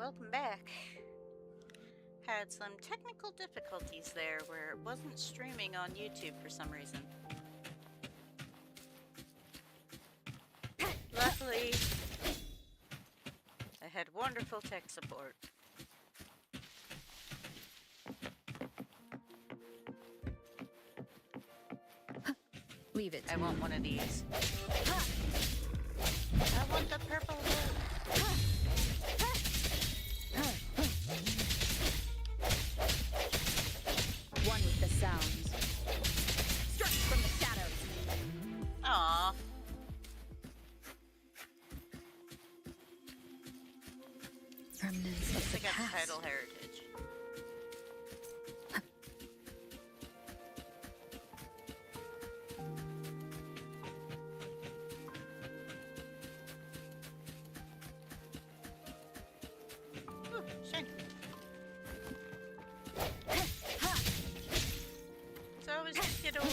welcome back. Had some technical difficulties there where it wasn't streaming on YouTube for some reason. Luckily, I had wonderful tech support. Leave it. I want one of these. I want the purple one. One with the sounds. Struck from the shadows. Aww. Remnants of I the got past. title heritage. Ooh, shiny. It's always just get oars.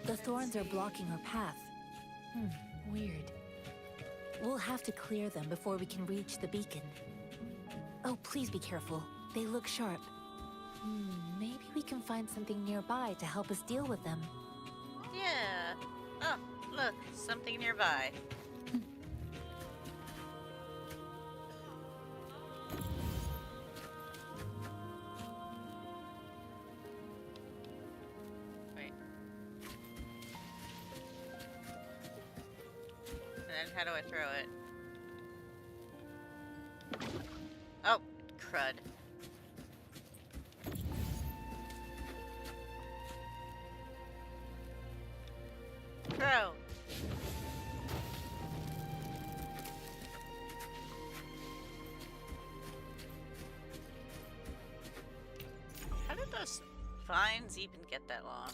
The thorns are blocking our path. Weird. We'll have to clear them before we can reach the beacon. Oh, please be careful. They look sharp. Maybe we can find something nearby to help us deal with them. Yeah. Oh, look, something nearby. Wait. And then how do I throw it? Oh, crud. Throw. How did those vines even get that long?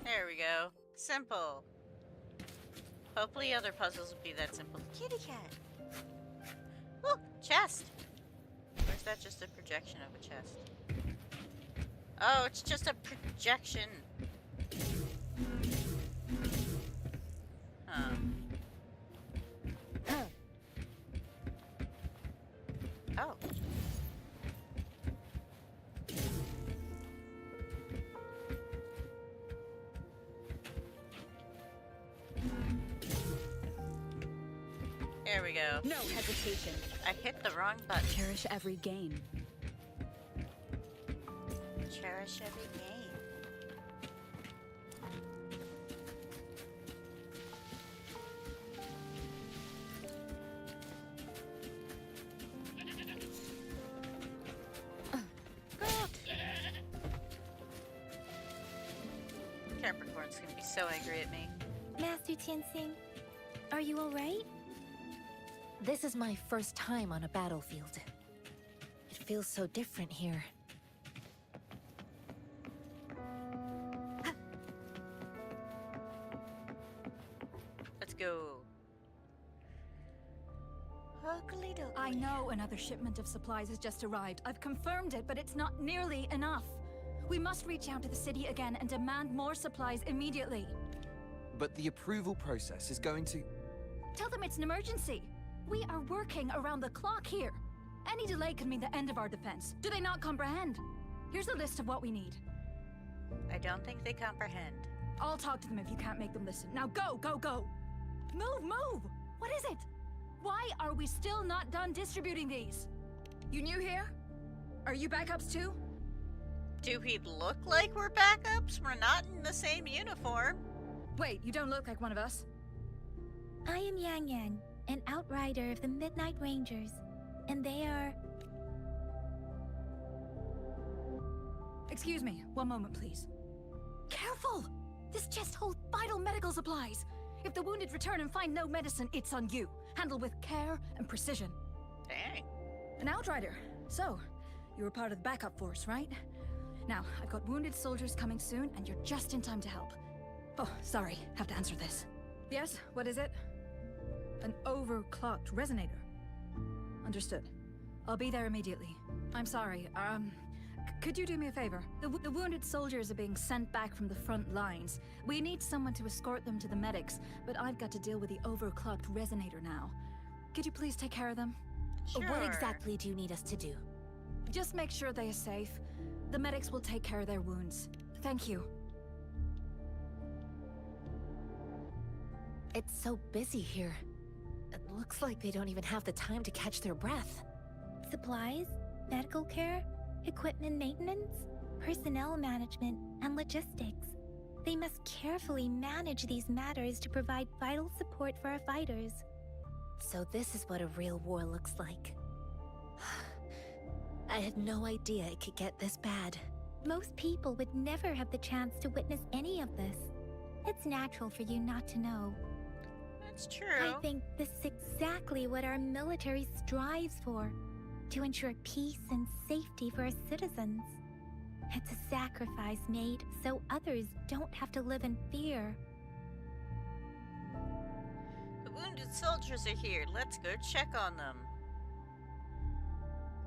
There we go. Simple. Hopefully other puzzles will be that simple. Kitty cat! Ooh, chest! Or is that just a projection of a chest? Oh, it's just a projection. Huh. Oh. There we go. No hesitation. I hit the wrong button. Cherish every gain. Cherish every game. Capricorn's gonna be so angry at me. Master Tianxing, are you alright? This is my first time on a battlefield. It feels so different here. Let's go. Ugly duckly. I know another shipment of supplies has just arrived. I've confirmed it, but it's not nearly enough. We must reach out to the city again and demand more supplies immediately. But the approval process is going to... Tell them it's an emergency. We are working around the clock here. Any delay could mean the end of our defense. Do they not comprehend? Here's a list of what we need. I don't think they comprehend. I'll talk to them if you can't make them listen. Now go, go, go! Move, move! What is it? Why are we still not done distributing these? You new here? Are you backups too? Do we look like we're backups? We're not in the same uniform. Wait, you don't look like one of us. I am Yang Yang, an outrider of the Midnight Rangers, and they are... Excuse me, one moment please. Careful! This chest holds vital medical supplies. If the wounded return and find no medicine, it's on you. Handle with care and precision. Dang. An outrider. So, you were part of the backup force, right? Now, I've got wounded soldiers coming soon, and you're just in time to help. Oh, sorry. Have to answer this. Yes, what is it? An overclocked resonator. Understood. I'll be there immediately. I'm sorry, could you do me a favor? The wounded soldiers are being sent back from the front lines. We need someone to escort them to the medics, but I've got to deal with the overclocked resonator now. Could you please take care of them? Sure. What exactly do you need us to do? Just make sure they are safe. The medics will take care of their wounds. Thank you. It's so busy here. It looks like they don't even have the time to catch their breath. Supplies, medical care, equipment maintenance, personnel management, and logistics. They must carefully manage these matters to provide vital support for our fighters. So this is what a real war looks like. I had no idea it could get this bad. Most people would never have the chance to witness any of this. It's natural for you not to know. That's true. I think this is exactly what our military strives for, to ensure peace and safety for our citizens. It's a sacrifice made so others don't have to live in fear. The wounded soldiers are here. Let's go check on them.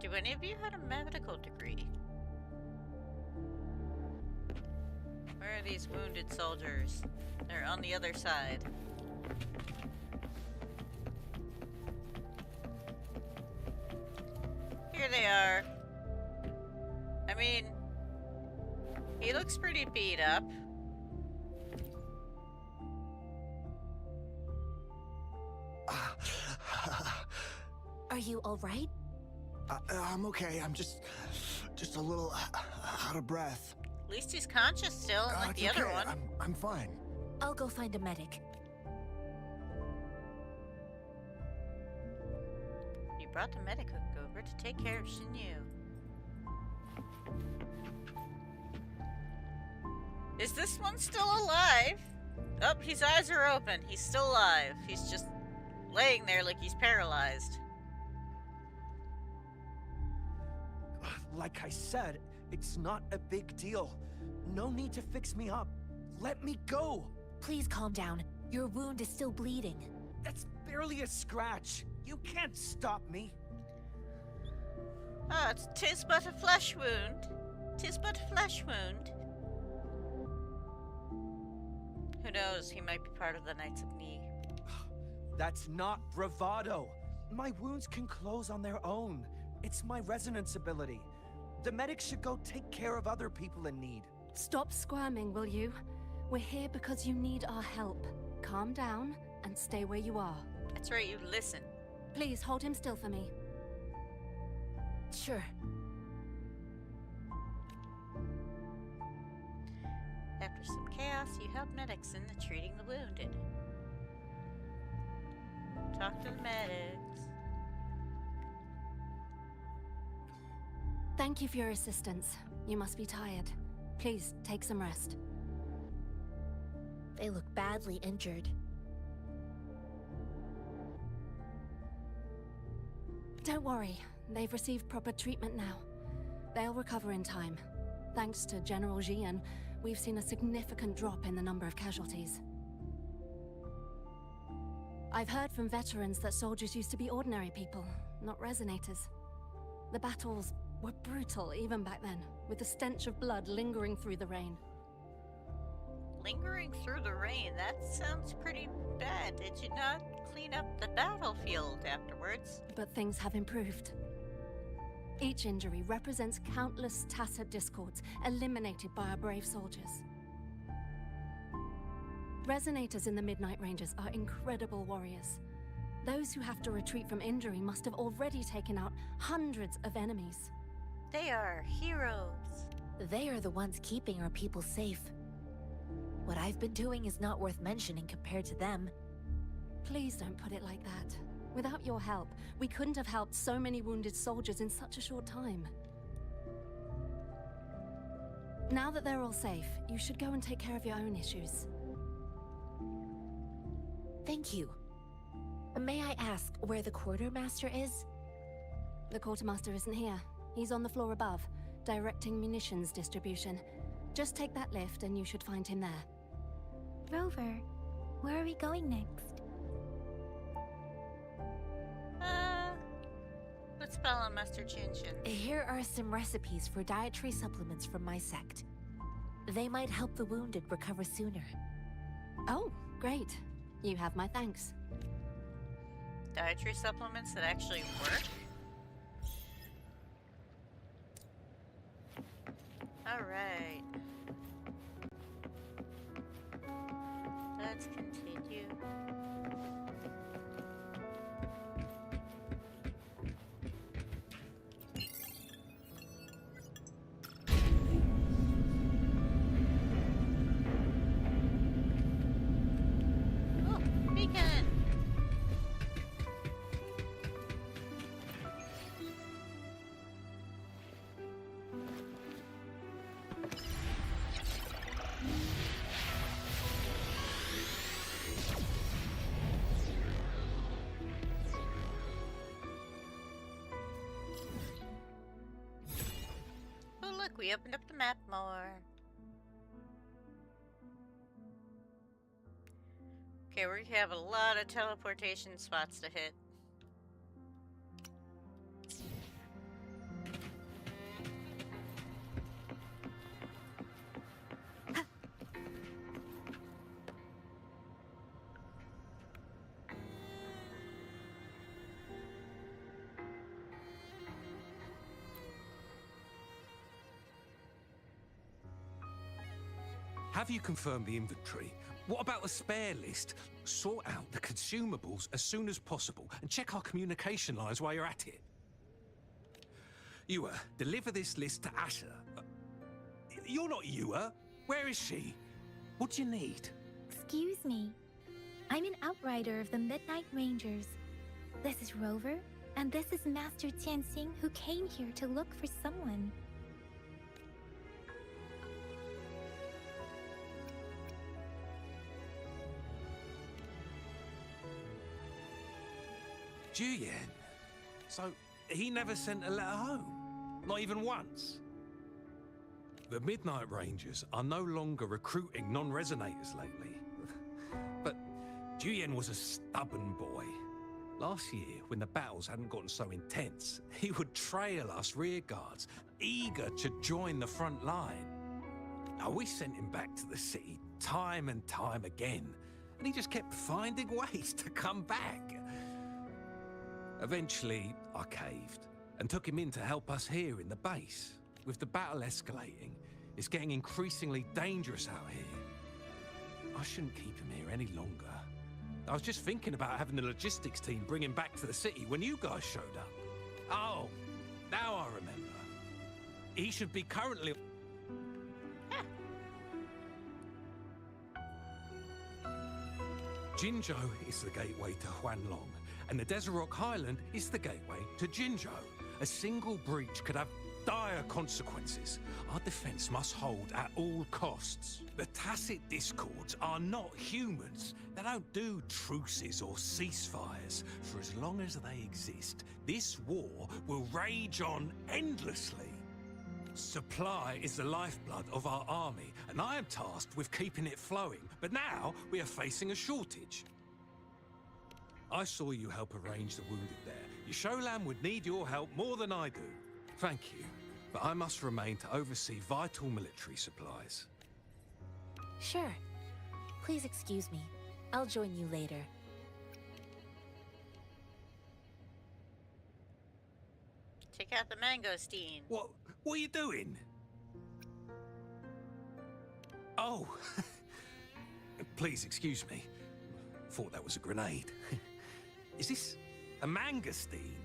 Do any of you have a medical degree? Where are these wounded soldiers? They're on the other side. Here they are. I mean, he looks pretty beat up. Are you all right? I'm okay. I'm just a little out of breath. At least he's conscious still, like It's the other okay. one. I'm fine. I'll go find a medic. You brought the medic hook over to take care of Shinyu. Is this one still alive? Oh, his eyes are open. He's still alive. He's just laying there like he's paralyzed. Like I said, it's not a big deal. No need to fix me up. Let me go. Please calm down. Your wound is still bleeding. That's barely a scratch. You can't stop me. Ah, tis but a flesh wound. Tis but a flesh wound. Who knows? He might be part of the Knights of Ni. That's not bravado. My wounds can close on their own. It's my resonance ability. The medics should go take care of other people in need. Stop squirming, will you? We're here because you need our help. Calm down and stay where you are. That's right, you listen. Please hold him still for me. Sure. After some chaos, you help medics in the treating the wounded. Talk to the medics. Thank you for your assistance. You must be tired. Please, take some rest. They look badly injured. Don't worry. They've received proper treatment now. They'll recover in time. Thanks to General Jian, we've seen a significant drop in the number of casualties. I've heard from veterans that soldiers used to be ordinary people, not resonators. The battles were brutal even back then, with the stench of blood lingering through the rain. Lingering through the rain, that sounds pretty bad. Did you not clean up the battlefield afterwards? But things have improved. Each injury represents countless tacit discords eliminated by our brave soldiers. Resonators in the Midnight Rangers are incredible warriors. Those who have to retreat from injury must have already taken out hundreds of enemies. They are heroes. They are the ones keeping our people safe. What I've been doing is not worth mentioning compared to them. Please don't put it like that. Without your help, we couldn't have helped so many wounded soldiers in such a short time. Now that they're all safe, you should go and take care of your own issues. Thank you. May I ask where the quartermaster is? The quartermaster isn't here. He's on the floor above, directing munitions distribution. Just take that lift and you should find him there. Rover, where are we going next? Let's spell on Master Chinchin. Here are some recipes for dietary supplements from my sect. They might help the wounded recover sooner. Oh, great. You have my thanks. Dietary supplements that actually work? Alright. Let's continue. Oh, beacon! Oh look, we opened up the map more. Okay, we have a lot of teleportation spots to hit. Have you confirmed the inventory? What about the spare list? Sort out the consumables as soon as possible and check our communication lines while you're at it. Ewa, deliver this list to Asher. You're not Ewa. Where is she? What do you need? Excuse me. I'm an outrider of the Midnight Rangers. This is Rover, and this is Master Tianxing, who came here to look for someone. Juyen. So, he never sent a letter home? Not even once? The Midnight Rangers are no longer recruiting non-resonators lately. But Juyen was a stubborn boy. Last year, when the battles hadn't gotten so intense, he would trail us rearguards, eager to join the front line. Now, we sent him back to the city time and time again, and he just kept finding ways to come back. Eventually, I caved and took him in to help us here in the base. With the battle escalating, it's getting increasingly dangerous out here. I shouldn't keep him here any longer. I was just thinking about having the logistics team bring him back to the city when you guys showed up. Oh, now I remember. He should be currently... Jinzhou is the gateway to Huanlong, and the Desert Rock Highland is the gateway to Jinzhou. A single breach could have dire consequences. Our defense must hold at all costs. The Tacit Discords are not humans. They don't do truces or ceasefires. For as long as they exist, this war will rage on endlessly. Supply is the lifeblood of our army, and I am tasked with keeping it flowing. But now we are facing a shortage. I saw you help arrange the wounded there. Yisholam would need your help more than I do. Thank you, but I must remain to oversee vital military supplies. Sure. Please excuse me. I'll join you later. Take out the mangosteen. What are you doing? Oh, please excuse me. Thought that was a grenade. Is this a mangosteen?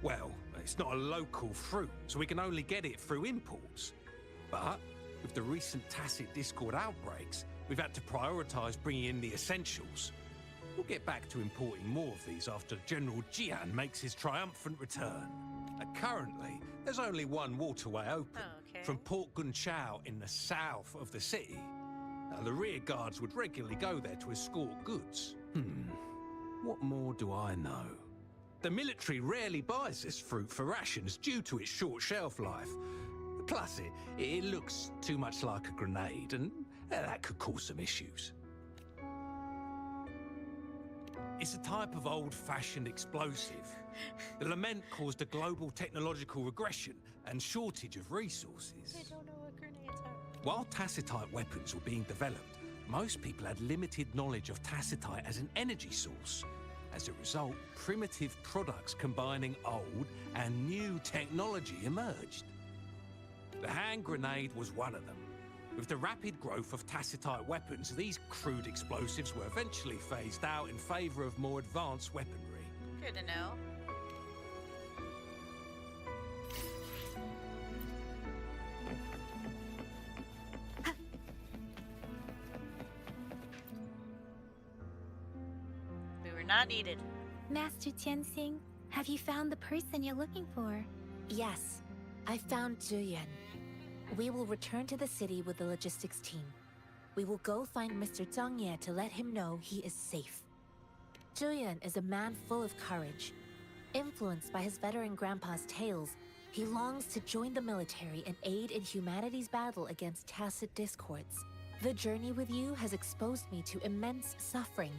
Well, it's not a local fruit, so we can only get it through imports. But with the recent Tacit Discord outbreaks, we've had to prioritize bringing in the essentials. We'll get back to importing more of these after General Jian makes his triumphant return. Currently, there's only one waterway open, Oh, okay. from Port Gunchao in the south of the city. The rear guards would regularly go there to escort goods. What more do I know? The military rarely buys this fruit for rations due to its short shelf life. Plus, it looks too much like a grenade, and that could cause some issues. It's a type of old-fashioned explosive. The lament caused a global technological regression and shortage of resources. I don't know what grenades are. While tacitite weapons were being developed, most people had limited knowledge of tacitite as an energy source. As a result, primitive products combining old and new technology emerged. The hand grenade was one of them. With the rapid growth of tacitite weapons, these crude explosives were eventually phased out in favor of more advanced weaponry. Good to know. We were not needed. Master Tianxing, have you found the person you're looking for? Yes, I found Zhuyan. We will return to the city with the logistics team. We will go find Mr. Zhang Ye to let him know he is safe. Zhuyan is a man full of courage. Influenced by his veteran grandpa's tales, he longs to join the military and aid in humanity's battle against tacit discords. The journey with you has exposed me to immense suffering,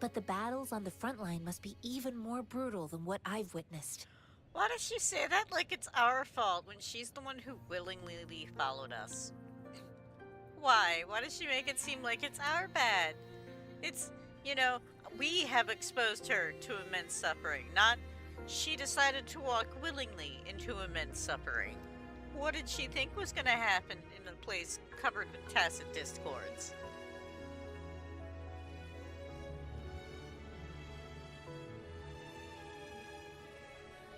but the battles on the front line must be even more brutal than what I've witnessed. Why does she say that like it's our fault when she's the one who willingly followed us? Why? Why does she make it seem like it's our bad? It's, you know, we have exposed her to immense suffering, not she decided to walk willingly into immense suffering. What did she think was going to happen in a place covered with tacit discords?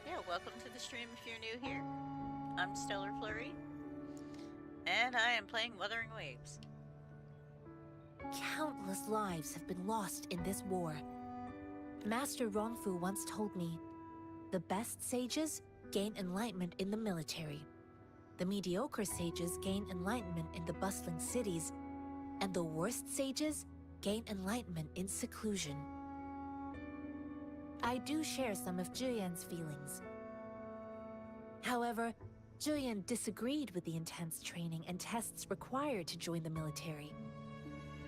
Yeah, welcome to the stream if you're new here. I'm Stellar Flurry, and I am playing Wuthering Waves. Countless lives have been lost in this war. Master Rongfu once told me, the best sages gain enlightenment in the military. The mediocre sages gain enlightenment in the bustling cities, and the worst sages gain enlightenment in seclusion. I do share some of Zhuyan's feelings. However, Zhuyan disagreed with the intense training and tests required to join the military.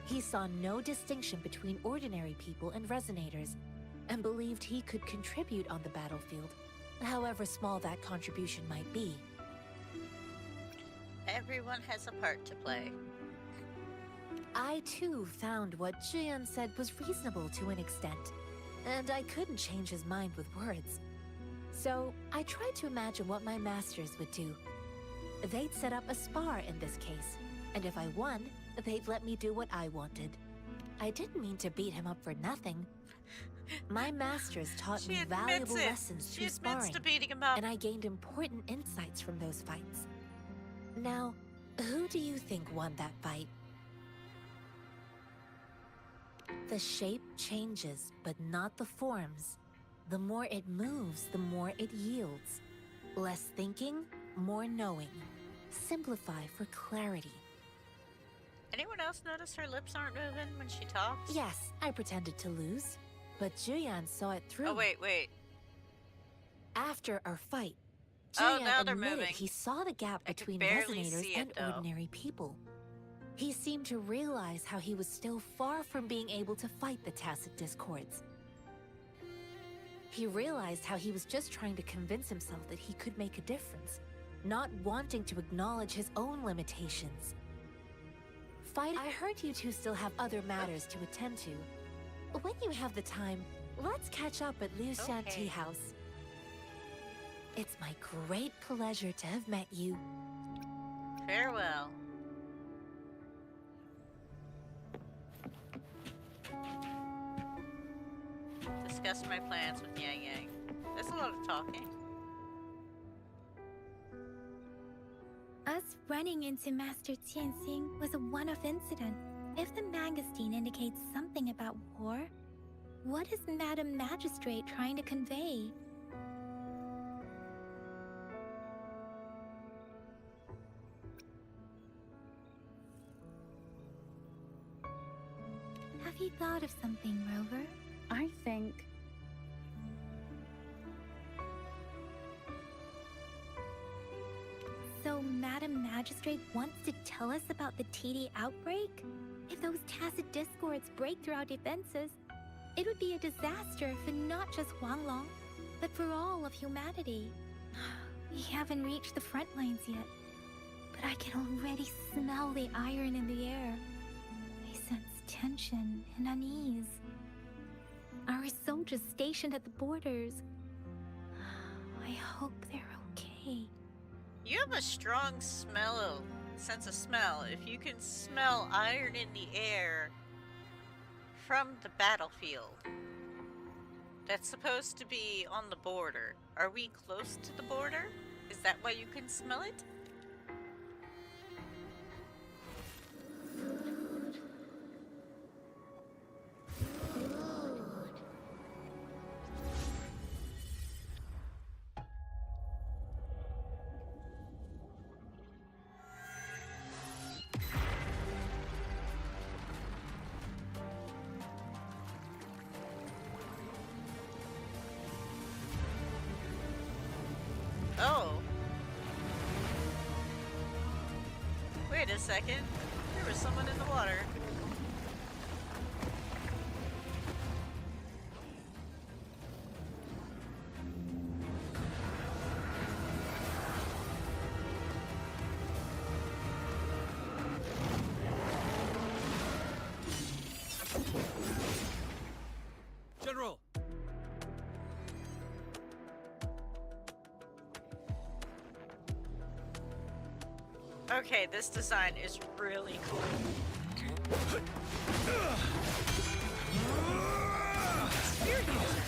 He saw no distinction between ordinary people and resonators, and believed he could contribute on the battlefield, however small that contribution might be. Everyone has a part to play. I too found what Zhuyan said was reasonable to an extent, and I couldn't change his mind with words. So I tried to imagine what my masters would do. They'd set up a spar in this case, and if I won, they'd let me do what I wanted. I didn't mean to beat him up for nothing. My masters taught me valuable lessons through sparring, to beating him up. and I gained important insights from those fights. Now, who do you think won that fight? The shape changes, but not the forms. The more it moves, the more it yields. Less thinking, more knowing. Simplify for clarity. Anyone else notice her lips aren't moving when she talks? Yes, I pretended to lose, but Zhuyan saw it through. Oh, wait. After our fight, Oh, Zhuyan now they're admitted moving. he saw the gap I could between barely resonators see it, and though. ordinary people. He seemed to realize how he was still far from being able to fight the tacit discords. He realized how he was just trying to convince himself that he could make a difference, not wanting to acknowledge his own limitations. I heard you two still have other matters to attend to. When you have the time, let's catch up at Liu Shan Okay. Tea House. It's my great pleasure to have met you. Farewell. Discuss my plans with Yang Yang. That's a lot of talking. Us running into Master Tianxing was a one-off incident. If the magazine indicates something about war, what is Madam Magistrate trying to convey? thought of something, Rover. I think... So, Madam Magistrate wants to tell us about the TD outbreak? If those tacit discords break through our defenses, it would be a disaster for not just Huanglong, but for all of humanity. We haven't reached the front lines yet, but I can already smell the iron in the air. I sense tension and unease. Our soldiers stationed at the borders. I hope they're okay. You have a strong sense of smell. If you can smell iron in the air from the battlefield, that's supposed to be on the border. Are we close to the border? Is that why you can smell it? Oh. Wait a second. There was someone in the water. General! Okay, this design is really cool. Spear user.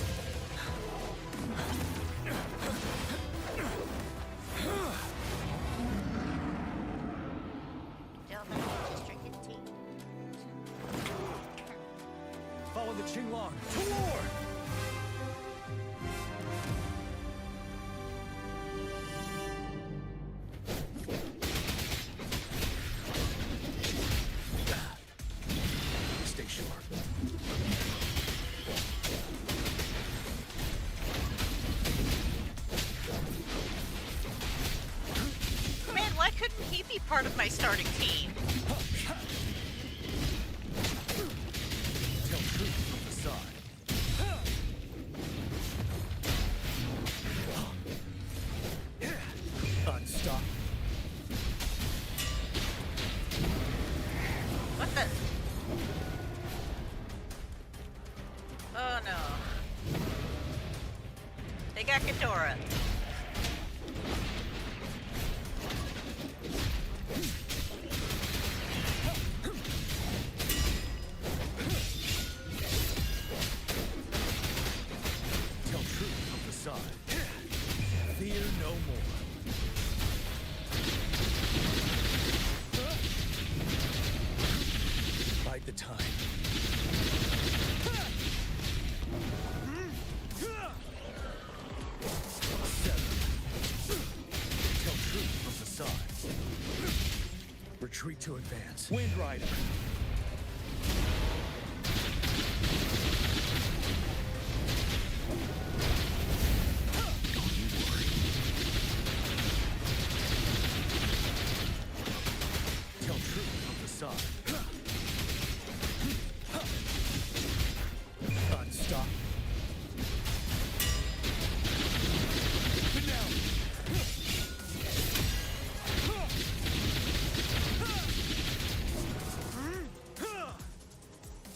Follow the Qinglong to war! Stay sharp. Man, why couldn't he be part of my starting team? Tell truth from the side. Unstop. What the? Oh no. They got Ghidorah. Tell truth from the side. Fear no more. Bide the time. Tell truth from the side. Retreat to advance. Wind Rider. Don't you worry. Tell truth from the side. Unstop.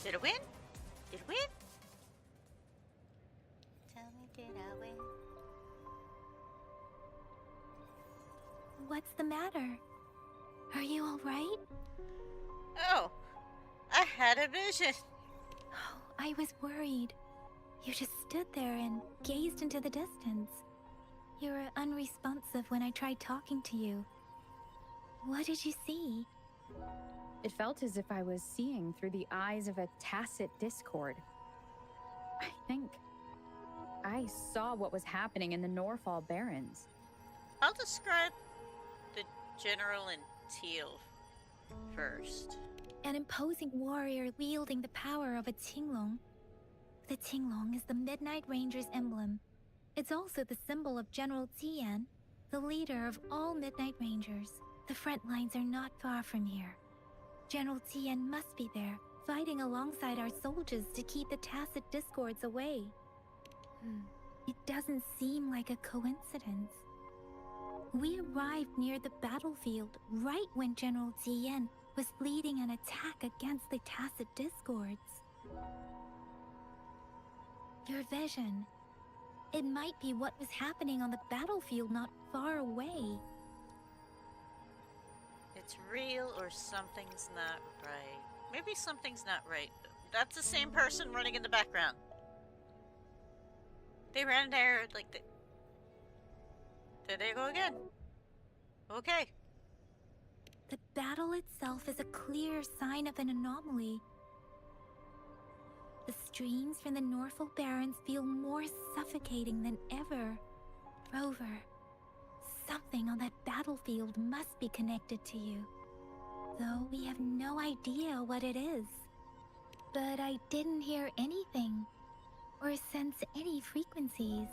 Did it win? Did it win? Tell me, did I win? What's the matter? Are you all right? Oh, I had a vision. Oh, I was worried. You just stood there and gazed into the distance. You were unresponsive when I tried talking to you. What did you see? It felt as if I was seeing through the eyes of a tacit discord. I think I saw what was happening in the Norfall Barrens. I'll describe the general in teal first. an imposing warrior wielding the power of a Tinglong. The Tinglong is the Midnight Ranger's emblem. It's also the symbol of General Tian, the leader of all Midnight Rangers. The front lines are not far from here. General Tian must be there, fighting alongside our soldiers to keep the Tacit Discords away. It doesn't seem like a coincidence. We arrived near the battlefield right when General Tian was leading an attack against the Tacit Discords. Your vision. It might be what was happening on the battlefield not far away. It's real or something's not right. Maybe something's not right. That's the same person running in the background. They ran there like the... There they go again. Okay. The battle itself is a clear sign of an anomaly. The streams from the Norfolk Barrens feel more suffocating than ever. Rover, something on that battlefield must be connected to you. Though we have no idea what it is. But I didn't hear anything, or sense any frequencies.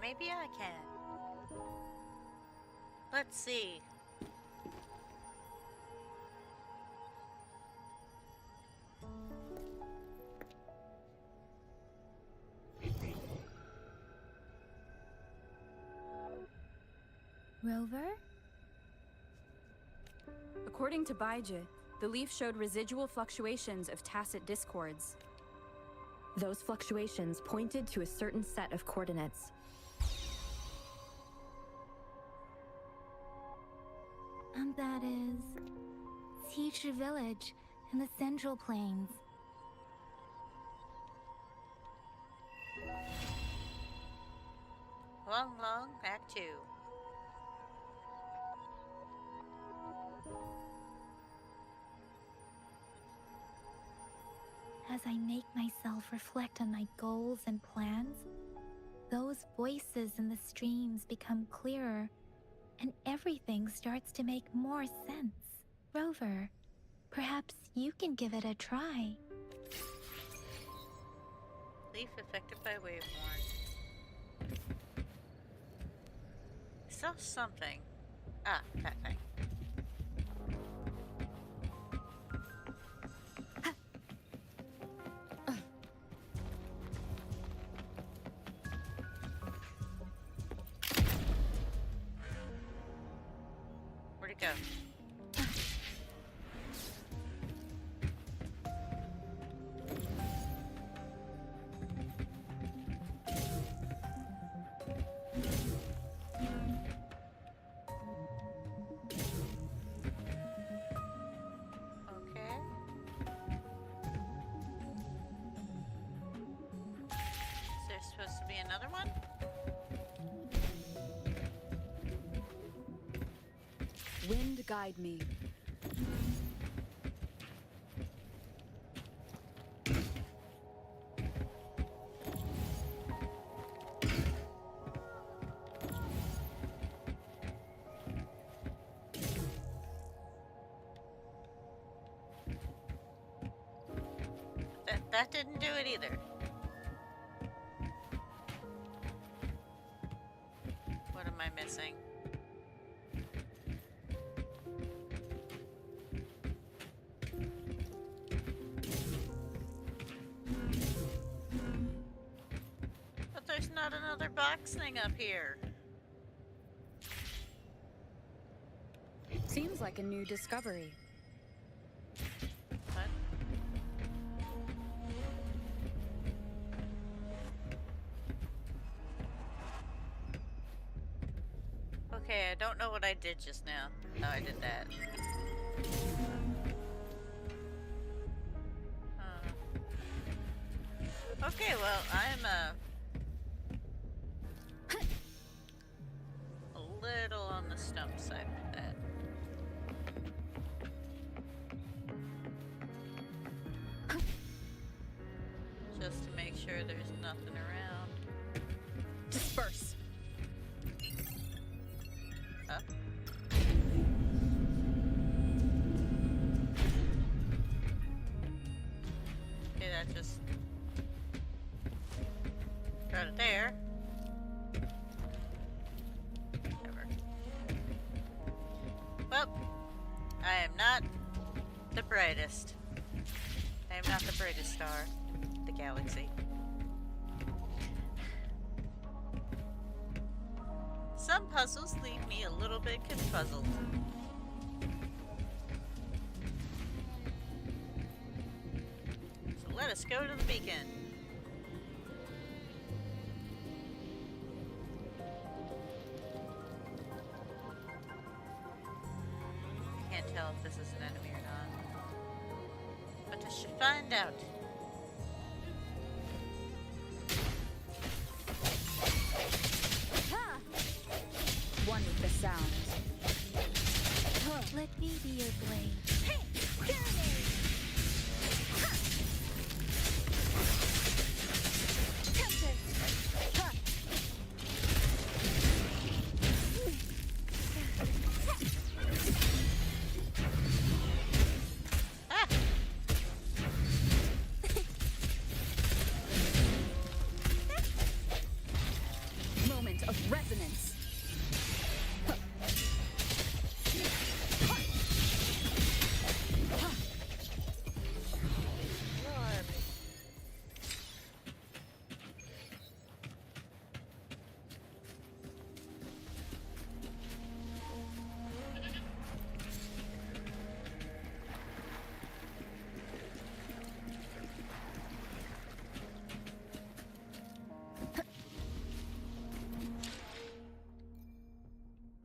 Maybe I can. Let's see. Rover? According to Baiju, the leaf showed residual fluctuations of tacit discords. Those fluctuations pointed to a certain set of coordinates. And that is... Teacher Village in the Central Plains. Long, long, Act 2. As I make myself reflect on my goals and plans, those voices in the streams become clearer, and everything starts to make more sense. Rover, perhaps you can give it a try. Leaf affected by waveborne. I saw something. Ah, that thing. Where'd it go? Okay. Is there supposed to be another one? Wind guide me. That didn't do it either. What am I missing? But there's not another box thing up here. Seems like a new discovery. What? Okay, I don't know what I did just now. No, I did that. Okay, well, I'm a little on the stump side with that. Just to make sure there's nothing around. Disperse. Oh. that just got it there. Whatever. Well, I am not the brightest. I am not the brightest star in the galaxy. Some puzzles leave me a little bit confuzzled. So let us go to the beacon. I can't tell if this is an enemy or not. But I should find out. One with the sound. Let me be your blade. Ah! Moment of resonance. Lord.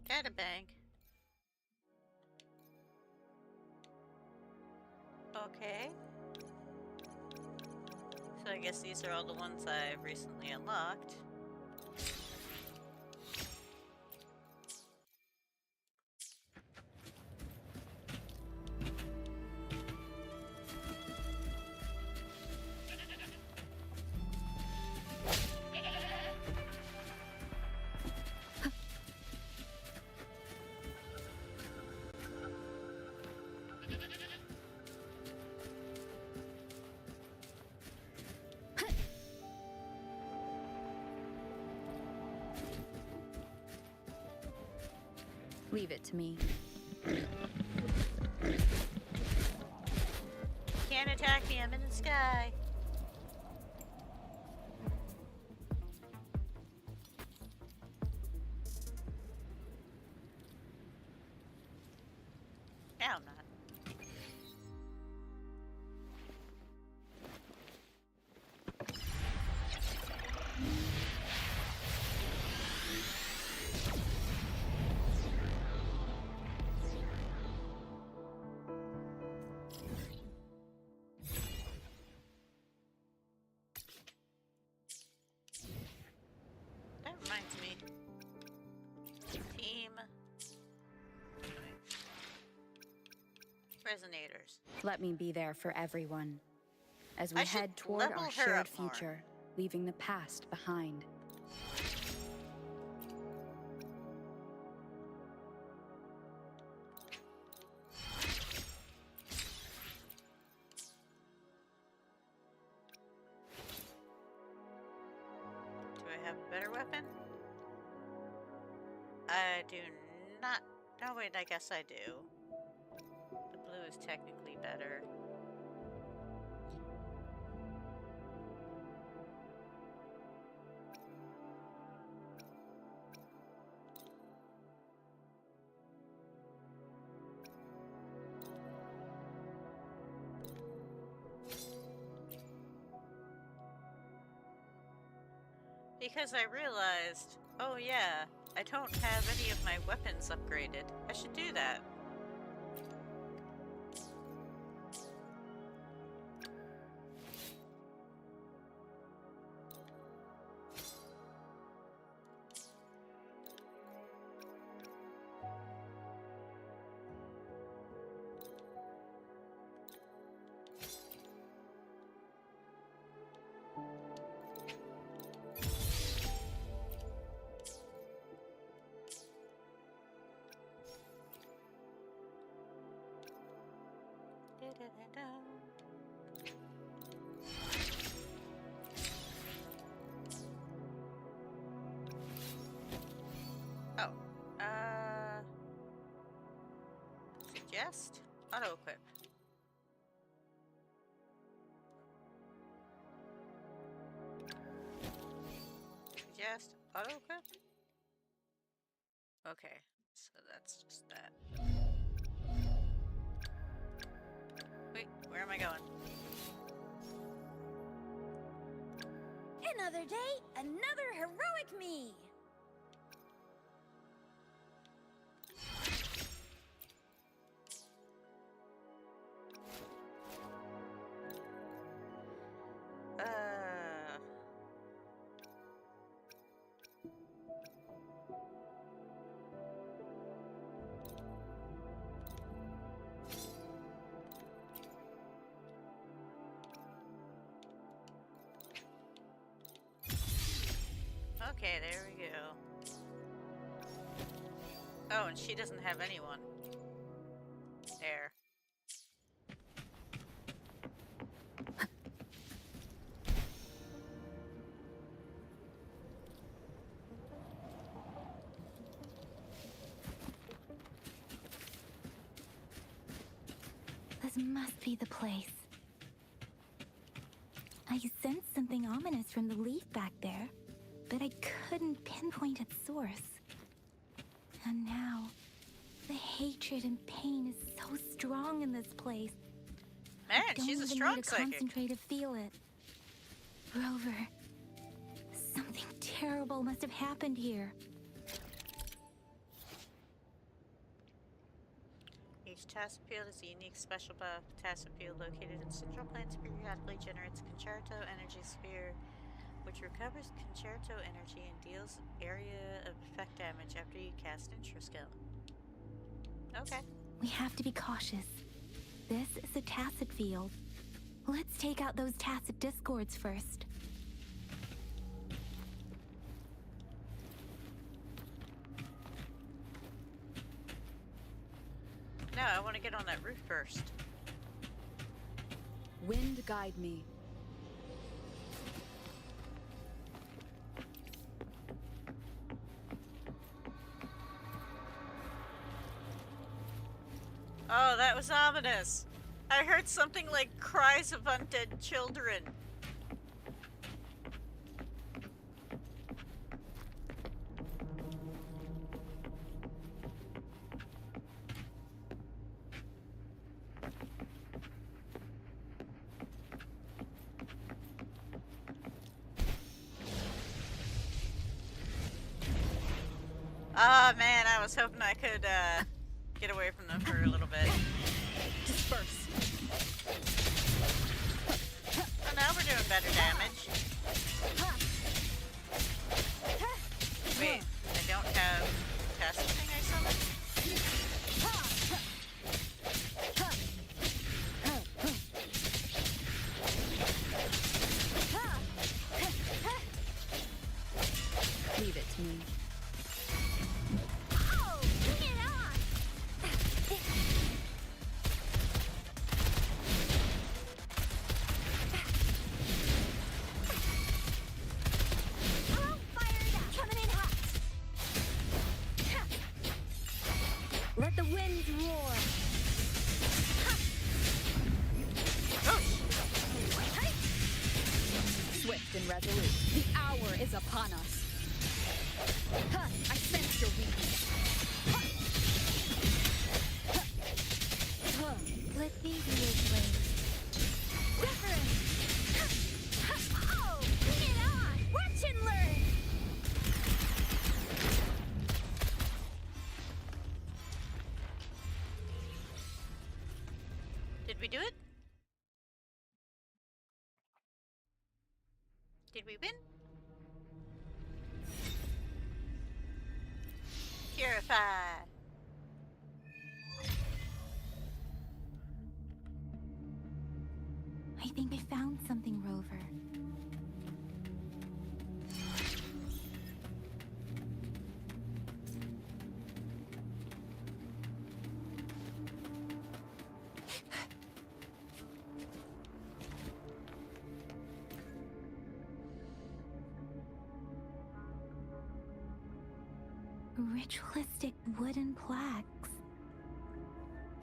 Data bank. Okay. So I guess these are all the ones I've recently unlocked. Leave it to me. Can't attack me, I'm in the sky. Now I'm not. That reminds me. Team resonators. Let me be there for everyone. As we I should head toward level our her shared up more. future, leaving the past behind. Do I have a better weapon? I do not. Oh wait, I guess I do. The blue is technically better. Because I realized, oh yeah, I don't have any of my weapons upgraded. I should do that. Da-da-da-da. Suggest? Auto-equip. Suggest? Auto-equip? Okay, so that's just that. Wait, where am I going? Another day, another heroic me! Okay, there we go. Oh, and she doesn't have anyone. There. This must be the place. I sensed something ominous from the leaf back there, but I couldn't pinpoint its source. And now, the hatred and pain is so strong in this place. Man, Don't she's a even strong need to psychic. concentrate to feel it. Rover, something terrible must have happened here. Each task field is a unique special buff. Task field located in central plants periodically generates a concerto energy sphere, which recovers concerto energy and deals area of effect damage after you cast intro skill. Okay. We have to be cautious. This is a tacit field. Let's take out those tacit discords first. No, I want to get on that roof first. Wind guide me. Oh, that was ominous. I heard something like cries of undead children. Ah, man, I was hoping I could, get away from them for a little bit. Disperse. Oh, now we're doing better damage. Wait, I don't have test thing I summoned? Leave it to me. Oh, bring it on! All fired up! Coming in hot! Let the winds roar! Swift and resolute. The hour is upon us. Huh, I sense your weakness. Let me be your blade. Reverence! Oh, bring it on! Watch and learn! Did we do it? Did we win? Purify. I think I found something, Rover. Ritualistic wooden plaques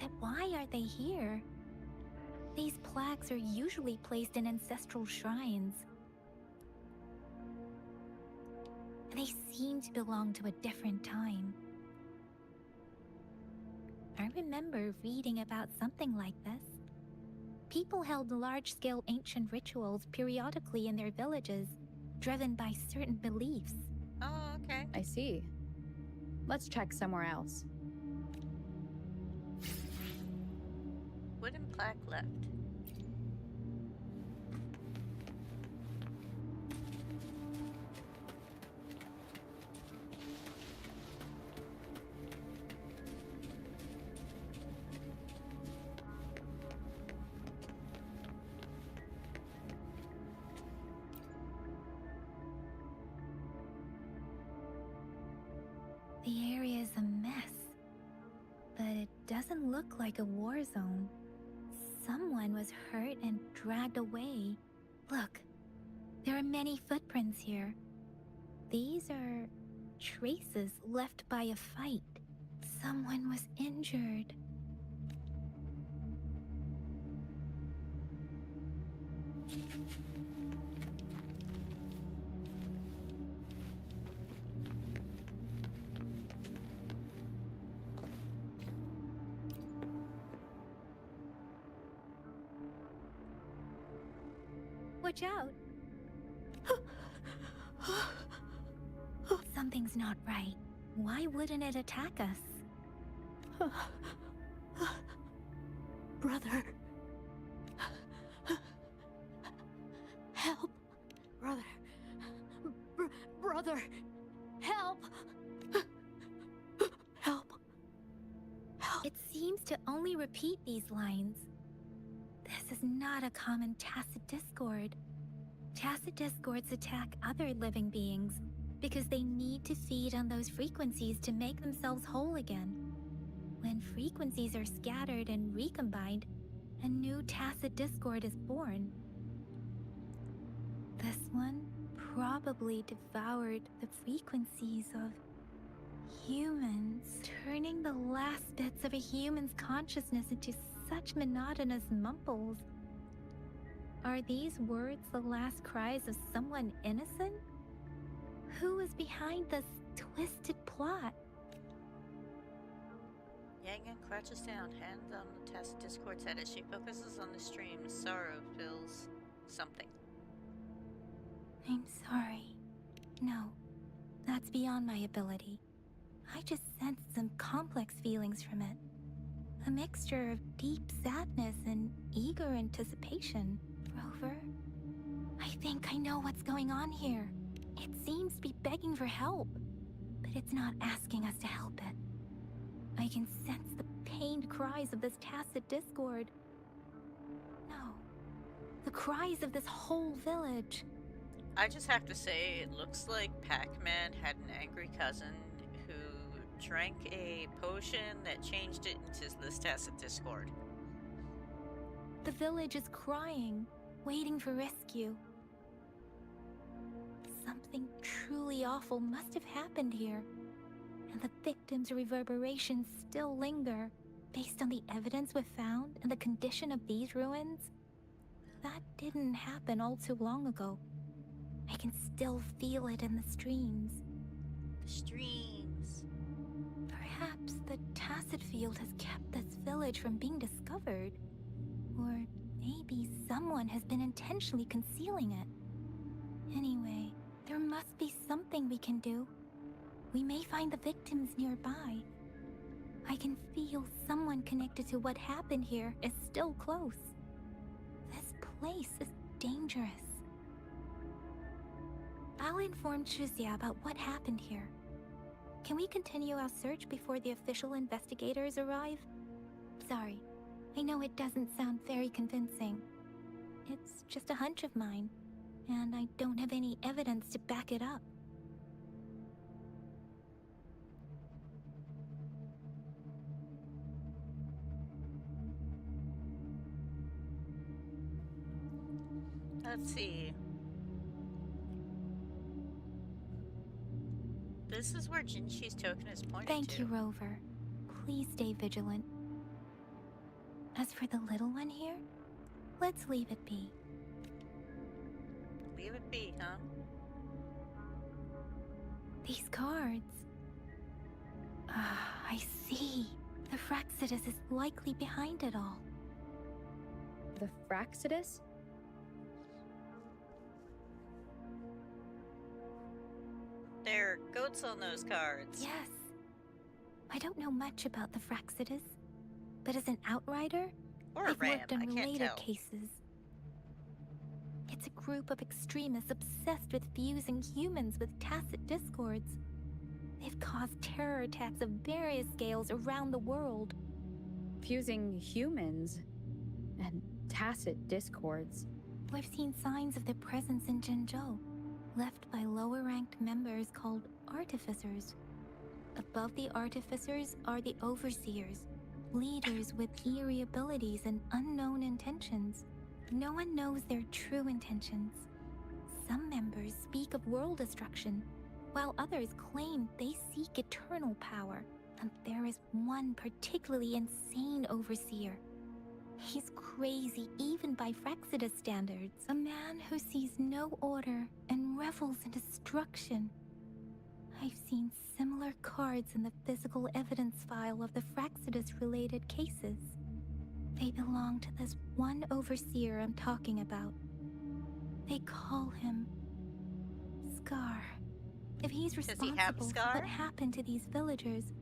that why are they here? These plaques are usually placed in ancestral shrines. They seem to belong to a different time. I remember reading about something like this. People held large-scale ancient rituals periodically in their villages, driven by certain beliefs. Oh, okay. I see. Let's check somewhere else. Wooden plaque left. The area is a mess, but it doesn't look like a war zone. Someone was hurt and dragged away. Look, there are many footprints here. These are traces left by a fight. Someone was injured. Watch out! Something's not right. Why wouldn't it attack us? Brother. Help. Brother. Brother. Help. Help. Help. It seems to only repeat these lines. This is not a common tacit discord. Tacit discords attack other living beings because they need to feed on those frequencies to make themselves whole again. When frequencies are scattered and recombined, a new tacit discord is born. This one probably devoured the frequencies of humans, turning the last bits of a human's consciousness into such monotonous mumbles. Are these words the last cries of someone innocent? Who is behind this twisted plot? Yangan crouches down, hand on the tacit discord's head as she focuses on the stream. Sorrow feels something. I'm sorry. No, that's beyond my ability. I just sensed some complex feelings from it. A mixture of deep sadness and eager anticipation. Rover, I think I know what's going on here. It seems to be begging for help, but it's not asking us to help it. I can sense the pained cries of this tacit discord. No, the cries of this whole village. I just have to say, it looks like Pac-Man had an angry cousin who drank a potion that changed it into this tacit discord. The village is crying, waiting for rescue. Something truly awful must have happened here, and the victims' reverberations still linger. Based on the evidence we've found and the condition of these ruins, that didn't happen all too long ago. I can still feel it in the streams. The streams. Perhaps the tacit field has kept this village from being discovered. Or maybe someone has been intentionally concealing it. Anyway, there must be something we can do. We may find the victims nearby. I can feel someone connected to what happened here is still close. This place is dangerous. I'll inform Chuzia about what happened here. Can we continue our search before the official investigators arrive? Sorry, I know it doesn't sound very convincing. It's just a hunch of mine, and I don't have any evidence to back it up. Let's see. This is where Jinshi's token is pointing to. Thank you, Rover. Please stay vigilant. As for the little one here, let's leave it be. Leave it be, huh? These cards. Ah, I see. The Fraxidus is likely behind it all. The Fraxidus? There are goats on those cards. Yes. I don't know much about the Fraxidus, but as an outrider, Or a I've ram, worked on I can't related tell. cases. It's a group of extremists obsessed with fusing humans with tacit discords. They've caused terror attacks of various scales around the world. Fusing humans and tacit discords. We've seen signs of their presence in Jinzhou, left by lower-ranked members called artificers. Above the artificers are the overseers, leaders with eerie abilities and unknown intentions. No one knows their true intentions. Some members speak of world destruction, while others claim they seek eternal power. And there is one particularly insane overseer. He's crazy even by Fraxidus standards. A man who sees no order and revels in destruction. I've seen similar cards in the physical evidence file of the Fraxidus-related cases. They belong to this one overseer I'm talking about. They call him Scar. If he's Does he responsible have a for scar? what happened to these villagers,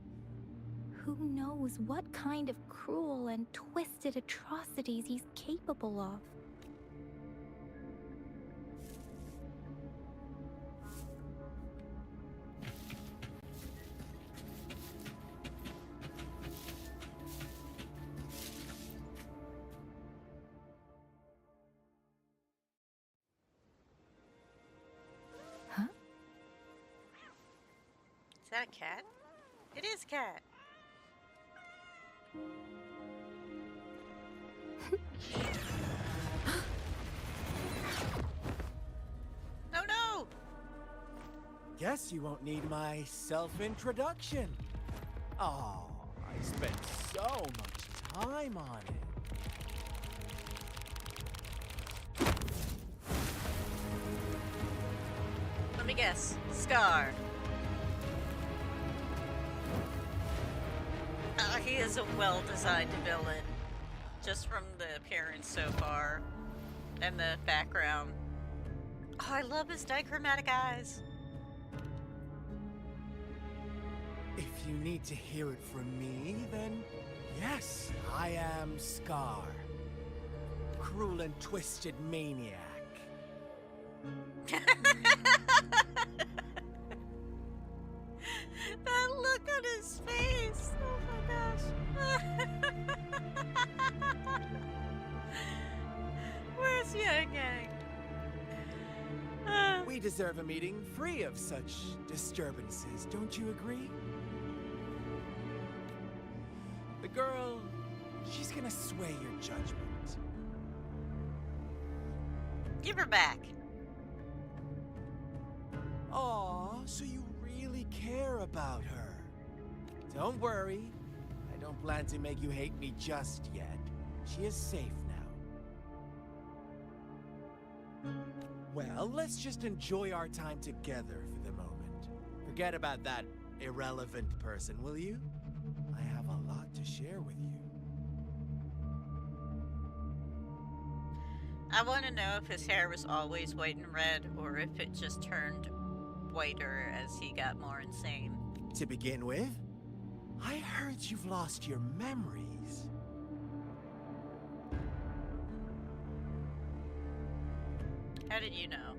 who knows what kind of cruel and twisted atrocities he's capable of? Huh? Is that a cat? It is a cat. Oh no! Guess you won't need my self-introduction. Oh, I spent so much time on it. Let me guess. Scar. He is a well-designed villain. Just from the appearance so far. And the background. Oh, I love his dichromatic eyes. If you need to hear it from me, then yes, I am Scar. Cruel and twisted maniac. That look on his face. Oh my gosh. Where's Yang Yang? We deserve a meeting free of such disturbances, don't you agree? The girl, she's gonna sway your judgment. Give her back. Aw, so you really care about her. Don't worry. I don't plan to make you hate me just yet. She is safe now. Well, let's just enjoy our time together for the moment. Forget about that irrelevant person, will you? I have a lot to share with you. I want to know if his hair was always white and red, or if it just turned whiter as he got more insane. To begin with, I heard you've lost your memories. How did you know?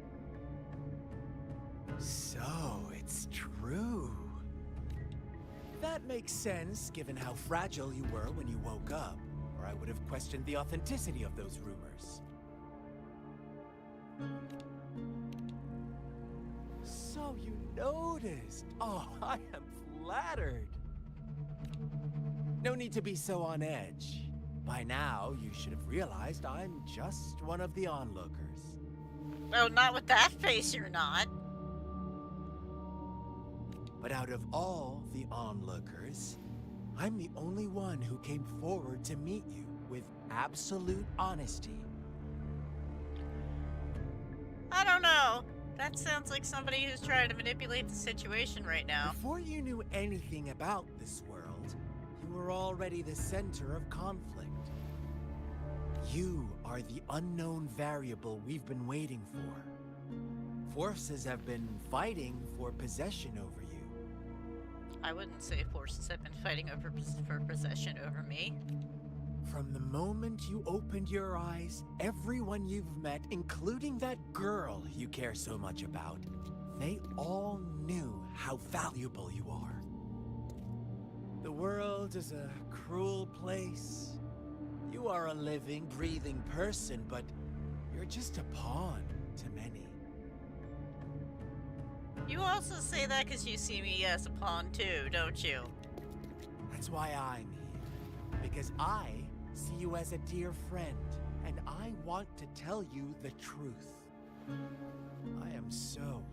So, it's true. That makes sense, given how fragile you were when you woke up, or I would have questioned the authenticity of those rumors. So you noticed. Oh, I am flattered. No need to be so on edge. By now, you should have realized I'm just one of the onlookers. Oh, not with that face, you're not. But out of all the onlookers, I'm the only one who came forward to meet you. with absolute honesty. I don't know. That sounds like somebody who's trying to manipulate the situation right now. Before you knew anything about this world, you were already the center of conflict. You are the unknown variable we've been waiting for. Forces have been fighting for possession over you. I wouldn't say forces have been fighting for possession over me. From the moment you opened your eyes, everyone you've met, including that girl you care so much about, they all knew how valuable you are. The world is a cruel place. You are a living, breathing person, but you're just a pawn to many. You also say that because you see me as a pawn too, don't you? That's why I'm here. Because I see you as a dear friend, and I want to tell you the truth. I am so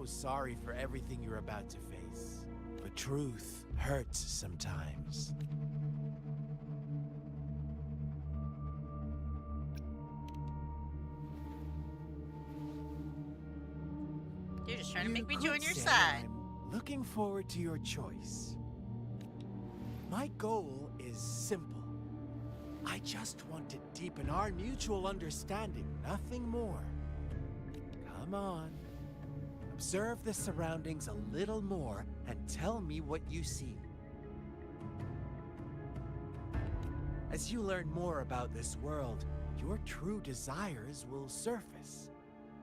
sorry for everything you're about to face. But truth hurts sometimes. You're just trying to make me You join could your say side. I'm looking forward to your choice. My goal is simple. I just want to deepen our mutual understanding, nothing more. Come on. Observe the surroundings a little more and tell me what you see. As you learn more about this world, your true desires will surface.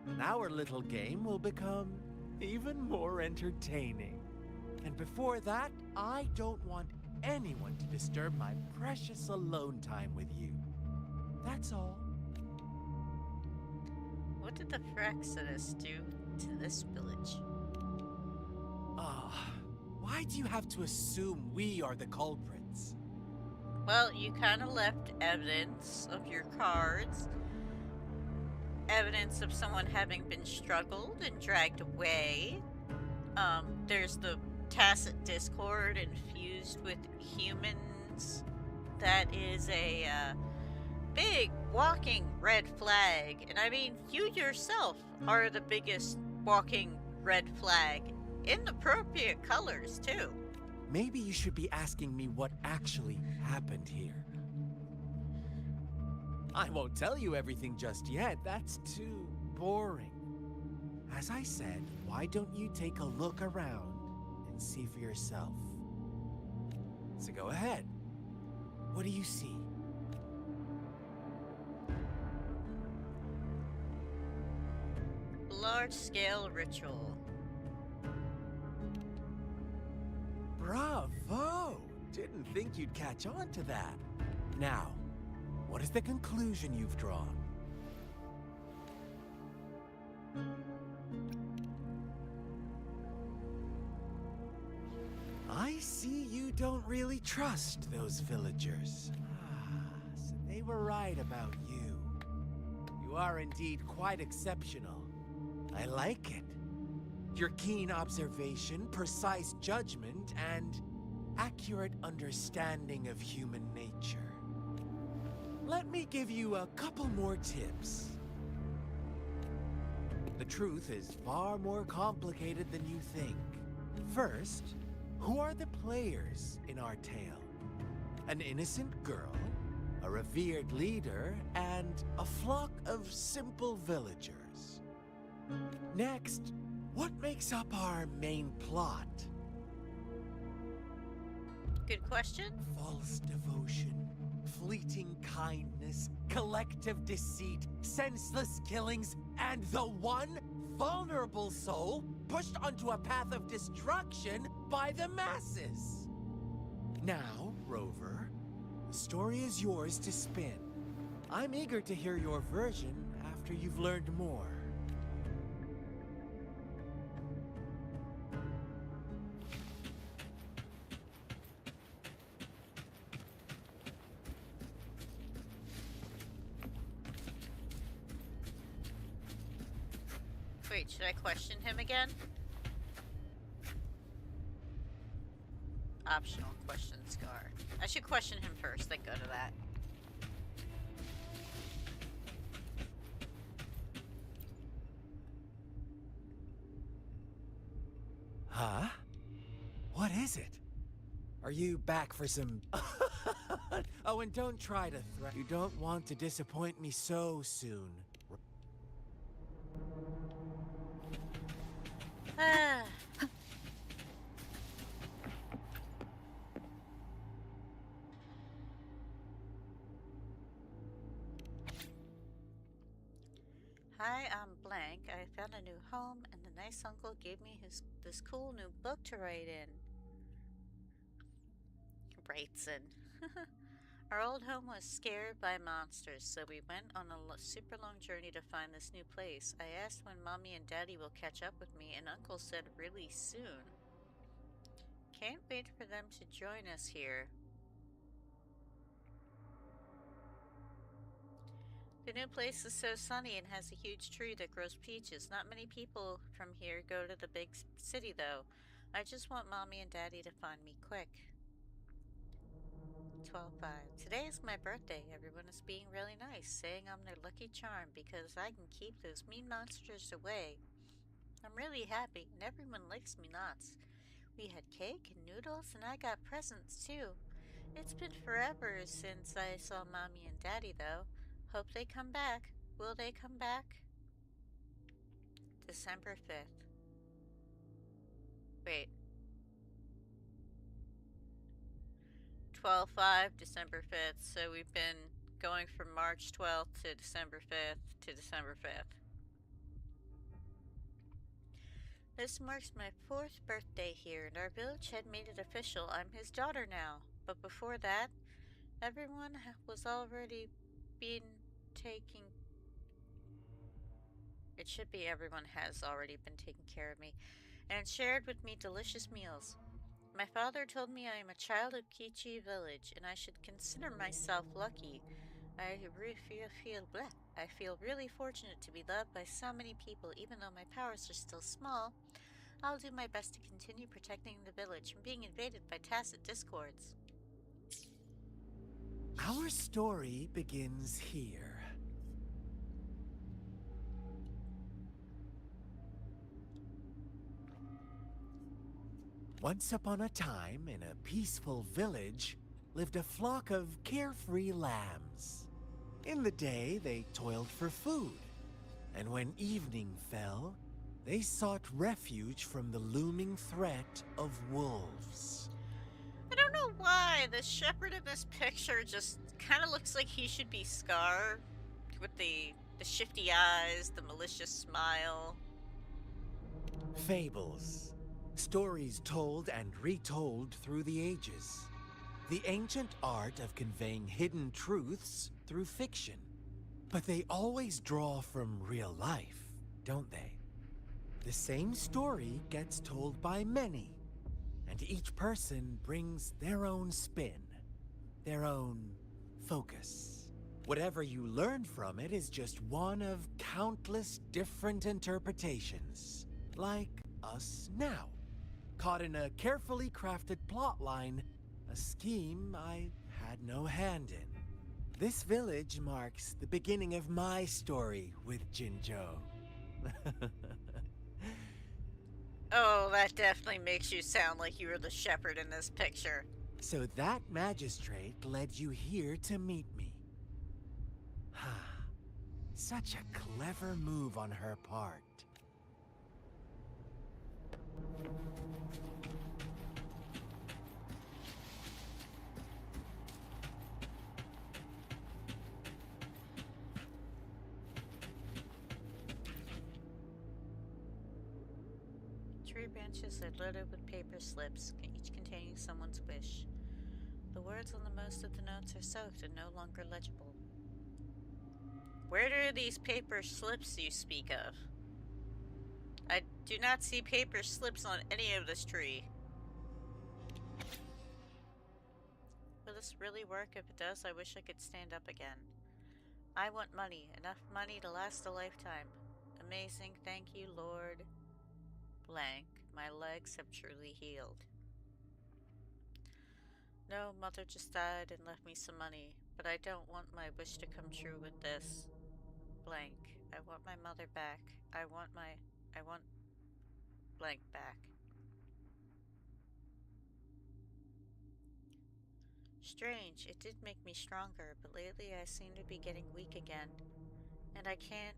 And our little game will become even more entertaining. And before that, I don't want anyone to disturb my precious alone time with you. That's all. What did the Fraxodus do to this village? Why do you have to assume we are the culprits? Well, you kind of left evidence of your cards. Evidence of someone having been struggled and dragged away. There's the tacit discord infused with humans. That is a big walking red flag. And I mean, you yourself are the biggest walking red flag. In appropriate colors, too. Maybe you should be asking me what actually happened here. I won't tell you everything just yet. That's too boring. As I said, why don't you take a look around and see for yourself? So go ahead. What do you see? Large-scale ritual. Bravo! Didn't think you'd catch on to that. Now, what is the conclusion you've drawn? I see you don't really trust those villagers. So they were right about you. You are indeed quite exceptional. I like it. Your keen observation, precise judgment, and accurate understanding of human nature. Let me give you a couple more tips. The truth is far more complicated than you think. First, who are the players in our tale? An innocent girl, a revered leader, and a flock of simple villagers. Next, what makes up our main plot? Good question. False devotion, fleeting kindness, collective deceit, senseless killings, and the one vulnerable soul pushed onto a path of destruction by the masses. Now, Rover, the story is yours to spin. I'm eager to hear your version after you've learned more. Wait, should I question him again? Optional question, Scar. I should question him first, then go to that. Huh? What is it? Are you back for some... Oh, and don't try to threaten. You don't want to disappoint me so soon. Ah. Hi, I'm Blank. I found a new home, and the nice uncle gave me this cool new book to write in. Writes in. Our old home was scared by monsters, so we went on a super long journey to find this new place. I asked when Mommy and Daddy will catch up with me, and Uncle said really soon. Can't wait for them to join us here. The new place is so sunny and has a huge tree that grows peaches. Not many people from here go to the big city, though. I just want Mommy and Daddy to find me quick. 12:05. Today is my birthday. Everyone is being really nice, saying I'm their lucky charm because I can keep those mean monsters away. I'm really happy, and everyone likes me lots. We had cake and noodles, and I got presents too. It's been forever since I saw Mommy and Daddy, though. Hope they come back. Will they come back? December 5th. Wait. 12/5, December 5th. So we've been going from March 12th to December 5th to December 5th. This marks my 4th birthday here, and our village had made it official. I'm his daughter now. But before that, everyone was already been taking... It should be everyone has already been taking care of me, and shared with me delicious meals. My father told me I am a child of Kichi village, and I should consider myself lucky. I feel really fortunate to be loved by so many people, even though my powers are still small. I'll do my best to continue protecting the village from being invaded by tacit discords. Our story begins here. Once upon a time, in a peaceful village, lived a flock of carefree lambs. In the day, they toiled for food, and when evening fell, they sought refuge from the looming threat of wolves. I don't know why the shepherd in this picture just kind of looks like he should be Scar, with the shifty eyes, the malicious smile. Fables. Stories told and retold through the ages. The ancient art of conveying hidden truths through fiction. But they always draw from real life, don't they? The same story gets told by many, and each person brings their own spin, their own focus. Whatever you learn from it is just one of countless different interpretations, like us now. Caught in a carefully crafted plotline, a scheme I had no hand in. This village marks the beginning of my story with Jinzhou. Oh, that definitely makes you sound like you were the shepherd in this picture. So that magistrate led you here to meet me. Such a clever move on her part. Tree branches are loaded with paper slips, each containing someone's wish. The words on the most of the notes are soaked and no longer legible. Where do these paper slips you speak of? I do not see paper slips on any of this tree. Will this really work? If it does, I wish I could stand up again. I want money, enough money to last a lifetime. Amazing, thank you, Lord. Blank, my legs have truly healed. No, Mother just died and left me some money, but I don't want my wish to come true with this. Blank, I want my mother back. I want blank back. Strange, it did make me stronger, but lately I seem to be getting weak again. And I can't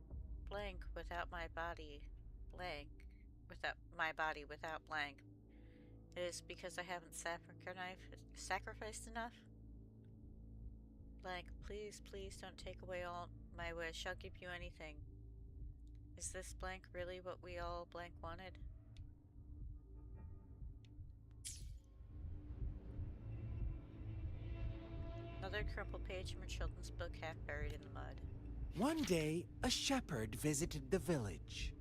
blank without my body. Blank. Without my body without blank. It is because I haven't sacrificed enough? Blank, please, please don't take away all my wish. I'll give you anything. Is this blank really what we all blank wanted? Another crumpled page from a children's book half buried in the mud. One day, a shepherd visited the village.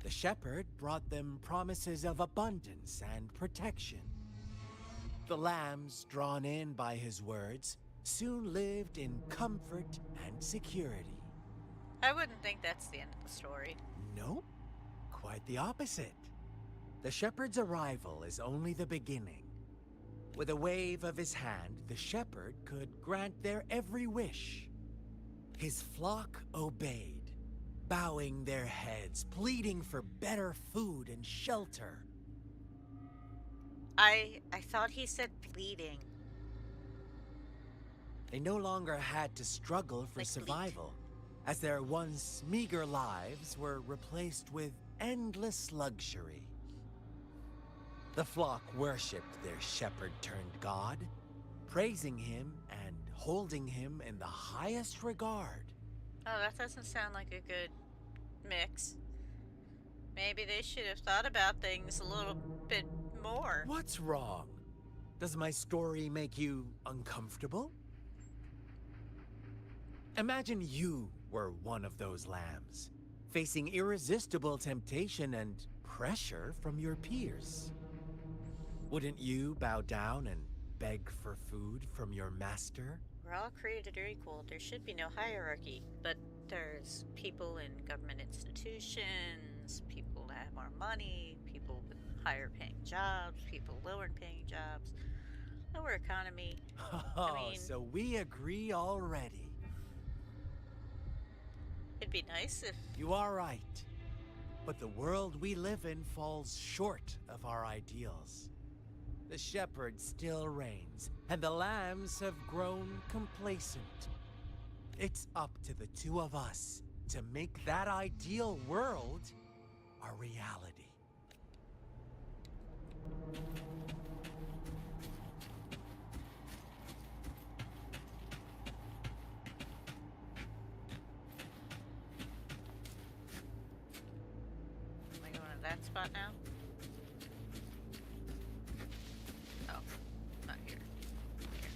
The shepherd brought them promises of abundance and protection. The lambs, drawn in by his words, soon lived in comfort and security. I wouldn't think that's the end of the story. Nope, quite the opposite. The shepherd's arrival is only the beginning. With a wave of his hand, the shepherd could grant their every wish. His flock obeyed, bowing their heads, pleading for better food and shelter. I thought he said bleeding. They no longer had to struggle for Like survival, as their once meager lives were replaced with endless luxury. The flock worshipped their shepherd-turned-god, praising him and holding him in the highest regard. Oh, that doesn't sound like a good mix. Maybe they should have thought about things a little bit more. What's wrong? Does my story make you uncomfortable? Imagine you were one of those lambs, facing irresistible temptation and pressure from your peers. Wouldn't you bow down and beg for food from your master? We're all created equal. There should be no hierarchy. But there's people in government institutions, people that have more money, people with higher paying jobs, people lower paying jobs, lower economy. Oh, mean- so we agree already. It'd be nice if... You are right. But the world we live in falls short of our ideals. The shepherd still reigns, and the lambs have grown complacent. It's up to the two of us to make that ideal world a reality. Am I going to that spot now? Oh, not here. Here.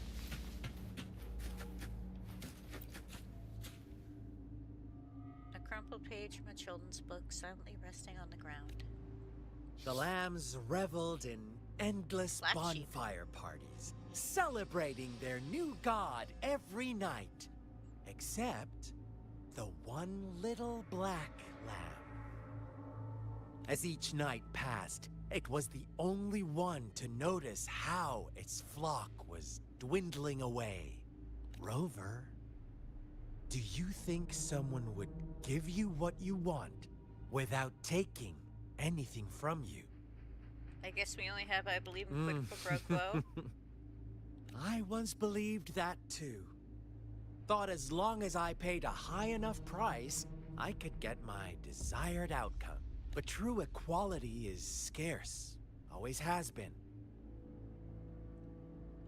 A crumpled page from a children's book silently resting on the ground. The lambs reveled in endless Black sheep. bonfire parties, celebrating their new god every night, except the one little black lamb. As each night passed, it was the only one to notice how its flock was dwindling away. Rover, do you think someone would give you what you want without taking anything from you? I guess we only have I believe in quid pro quo. I once believed that too. Thought as long as I paid a high enough price, I could get my desired outcome. But true equality is scarce. Always has been.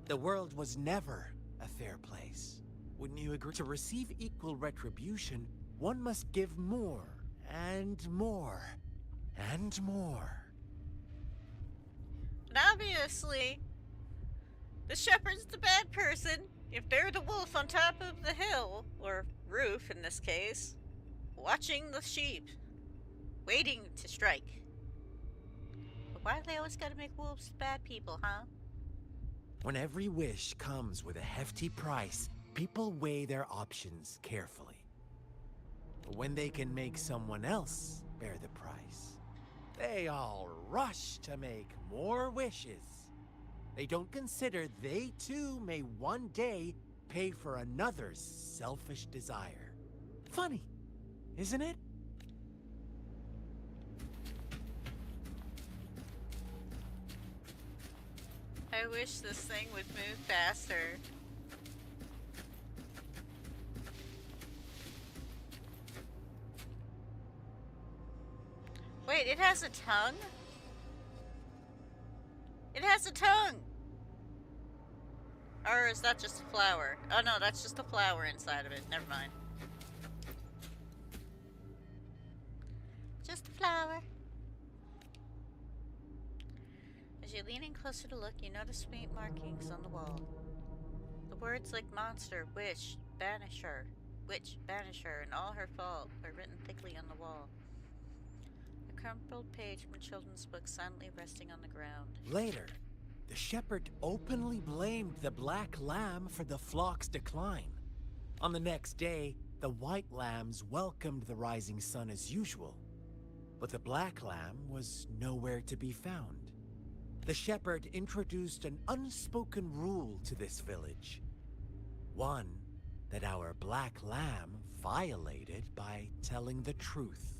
The world was never a fair place. Wouldn't you agree? To receive equal retribution, one must give more, and more, and more. And obviously, the shepherd's the bad person. If they're the wolf on top of the hill, or roof in this case, watching the sheep, waiting to strike. But why do they always gotta make wolves bad people, huh? When every wish comes with a hefty price, people weigh their options carefully. But when they can make someone else bear the price, they all rush to make more wishes. They don't consider they too may one day pay for another's selfish desire. Funny, isn't it? I I wish this thing would move faster. Wait, it has a tongue? It has a tongue! Or is that just a flower? Oh no, that's just a flower inside of it. Never mind. Just a flower. As you lean in closer to look, you notice faint markings on the wall. The words like monster, witch, banisher, and all her fault are written thickly on the wall. A crumpled page from a children's book silently resting on the ground. Later, the shepherd openly blamed the black lamb for the flock's decline. On the next day, the white lambs welcomed the rising sun as usual, but the black lamb was nowhere to be found. The shepherd introduced an unspoken rule to this village. One that our black lamb violated by telling the truth.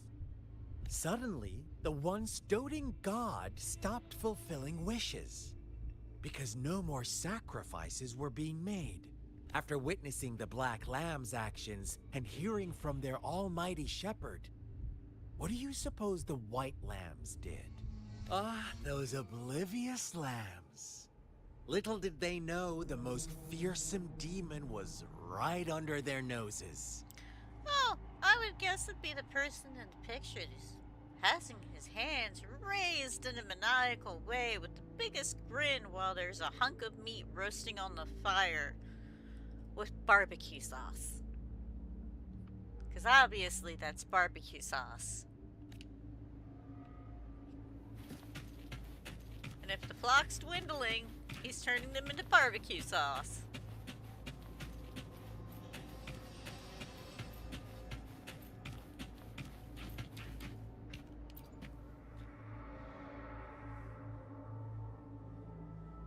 Suddenly, the once doting god stopped fulfilling wishes, because no more sacrifices were being made. After witnessing the black lamb's actions and hearing from their almighty shepherd, what do you suppose the white lambs did? Ah, those oblivious lambs. Little did they know the most fearsome demon was right under their noses. Oh, I would guess it'd be the person in the picture just passing his hands raised in a maniacal way with the biggest grin while there's a hunk of meat roasting on the fire with barbecue sauce. Because obviously that's barbecue sauce. And if the flock's dwindling, he's turning them into barbecue sauce.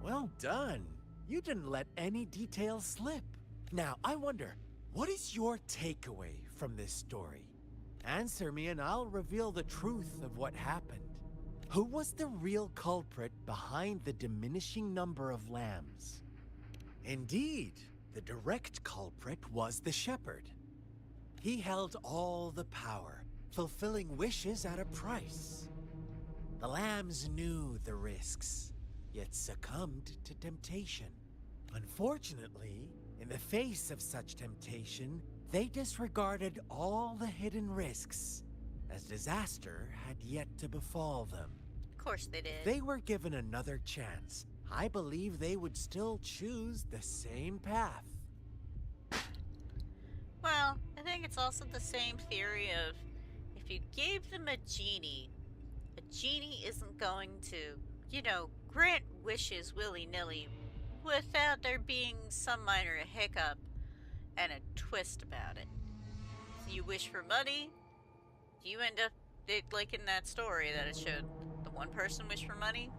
Well done. You didn't let any details slip. Now, I wonder, what is your takeaway from this story? Answer me and I'll reveal the truth of what happened. Who was the real culprit behind the diminishing number of lambs? Indeed, the direct culprit was the shepherd. He held all the power, fulfilling wishes at a price. The lambs knew the risks, yet succumbed to temptation. Unfortunately, in the face of such temptation, they disregarded all the hidden risks, as disaster had yet to befall them. Of course they did. If they were given another chance, I believe they would still choose the same path. Well, I think it's also the same theory of if you gave them a genie isn't going to, grant wishes willy-nilly without there being some minor hiccup and a twist about it. So you wish for money, you end up, like in that story that it showed, the one person wished for money,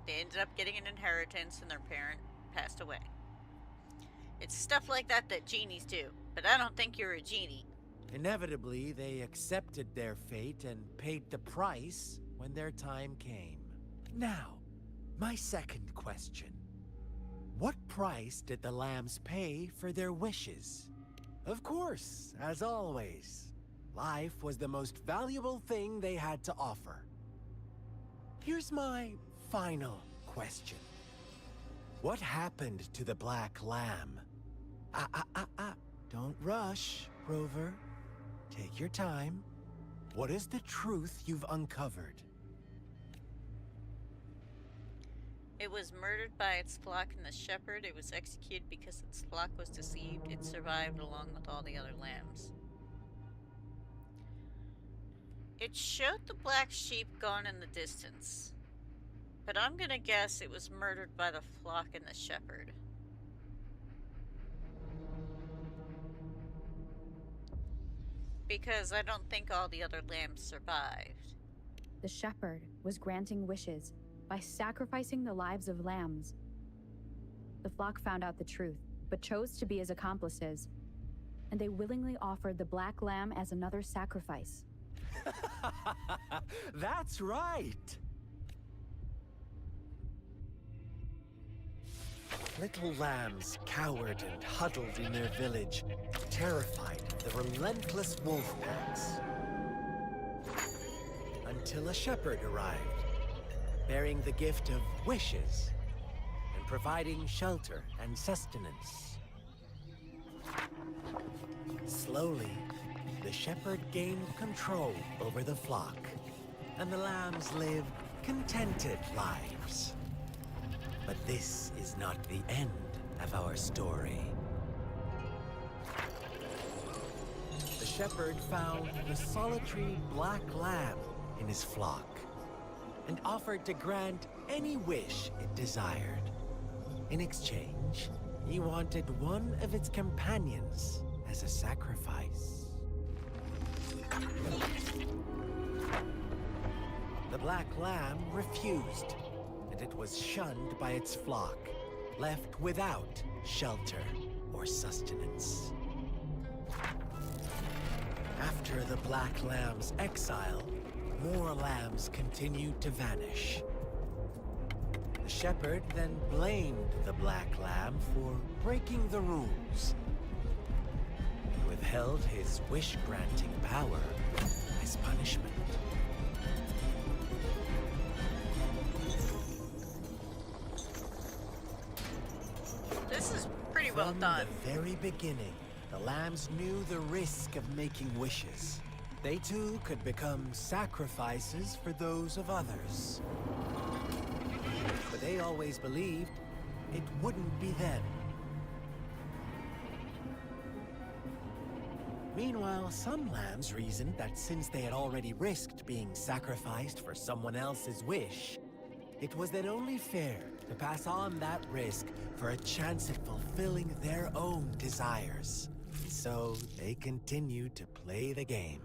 they ended up getting an inheritance and their parent passed away. It's stuff like that that genies do, but I don't think you're a genie. Inevitably, they accepted their fate and paid the price when their time came. Now, my second question. What price did the lambs pay for their wishes? Of course, as always, life was the most valuable thing they had to offer. Here's my final question. What happened to the black lamb? Don't rush, Rover. Take your time. What is the truth you've uncovered? It was murdered by its flock and the shepherd. It was executed because its flock was deceived. It survived along with all the other lambs. It showed the black sheep gone in the distance, but I'm gonna guess it was murdered by the flock and the shepherd. Because I don't think all the other lambs survived. The shepherd was granting wishes by sacrificing the lives of lambs. The flock found out the truth, but chose to be his accomplices, and they willingly offered the black lamb as another sacrifice. That's right! Little lambs cowered and huddled in their village, terrified of the relentless wolf packs. Until a shepherd arrived, bearing the gift of wishes and providing shelter and sustenance. Slowly, the shepherd gained control over the flock, and the lambs lived contented lives. But this is not the end of our story. The shepherd found the solitary black lamb in his flock and offered to grant any wish it desired. In exchange, he wanted one of its companions as a sacrifice. The black lamb refused, and it was shunned by its flock, left without shelter or sustenance. After the black lamb's exile, more lambs continued to vanish. The shepherd then blamed the black lamb for breaking the rules and withheld his wish-granting power as punishment. This is pretty well done. From the very beginning, the lambs knew the risk of making wishes. They too could become sacrifices for those of others. But they always believed it wouldn't be them. Meanwhile, some lambs reasoned that since they had already risked being sacrificed for someone else's wish, it was then only fair to pass on that risk for a chance at fulfilling their own desires. And so they continued to play the game.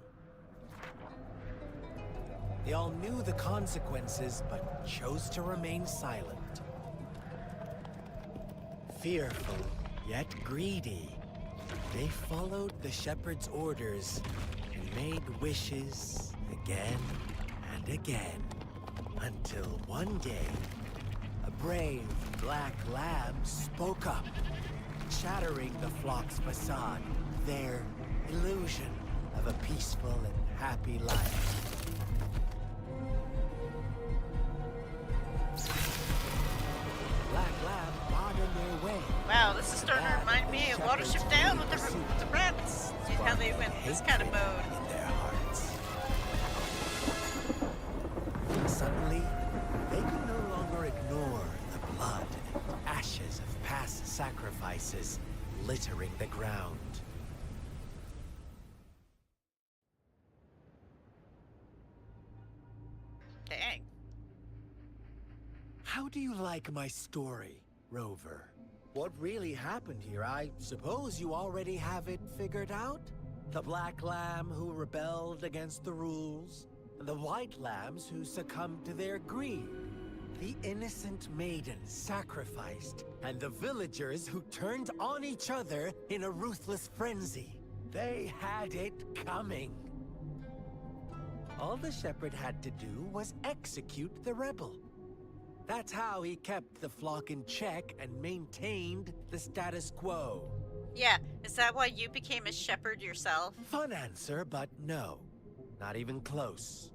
They all knew the consequences, but chose to remain silent. Fearful, yet greedy, they followed the shepherd's orders and made wishes again and again, until one day, a brave black lamb spoke up, shattering the flock's facade, their illusion of a peaceful and happy life. Black lamb got in their way. Wow, this is starting to remind me of Watership Down with the rats. See how they went this kind of mode. In their hearts. Suddenly, they could no longer ignore the blood and ashes of past sacrifices littering the ground. Dang. How do you like my story, Rover? What really happened here? I suppose you already have it figured out? The black lamb who rebelled against the rules, and the white lambs who succumbed to their greed. The innocent maiden sacrificed, and the villagers who turned on each other in a ruthless frenzy. They had it coming. All the shepherd had to do was execute the rebel. That's how he kept the flock in check and maintained the status quo. Yeah, is that why you became a shepherd yourself? Fun answer, but no. Not even close.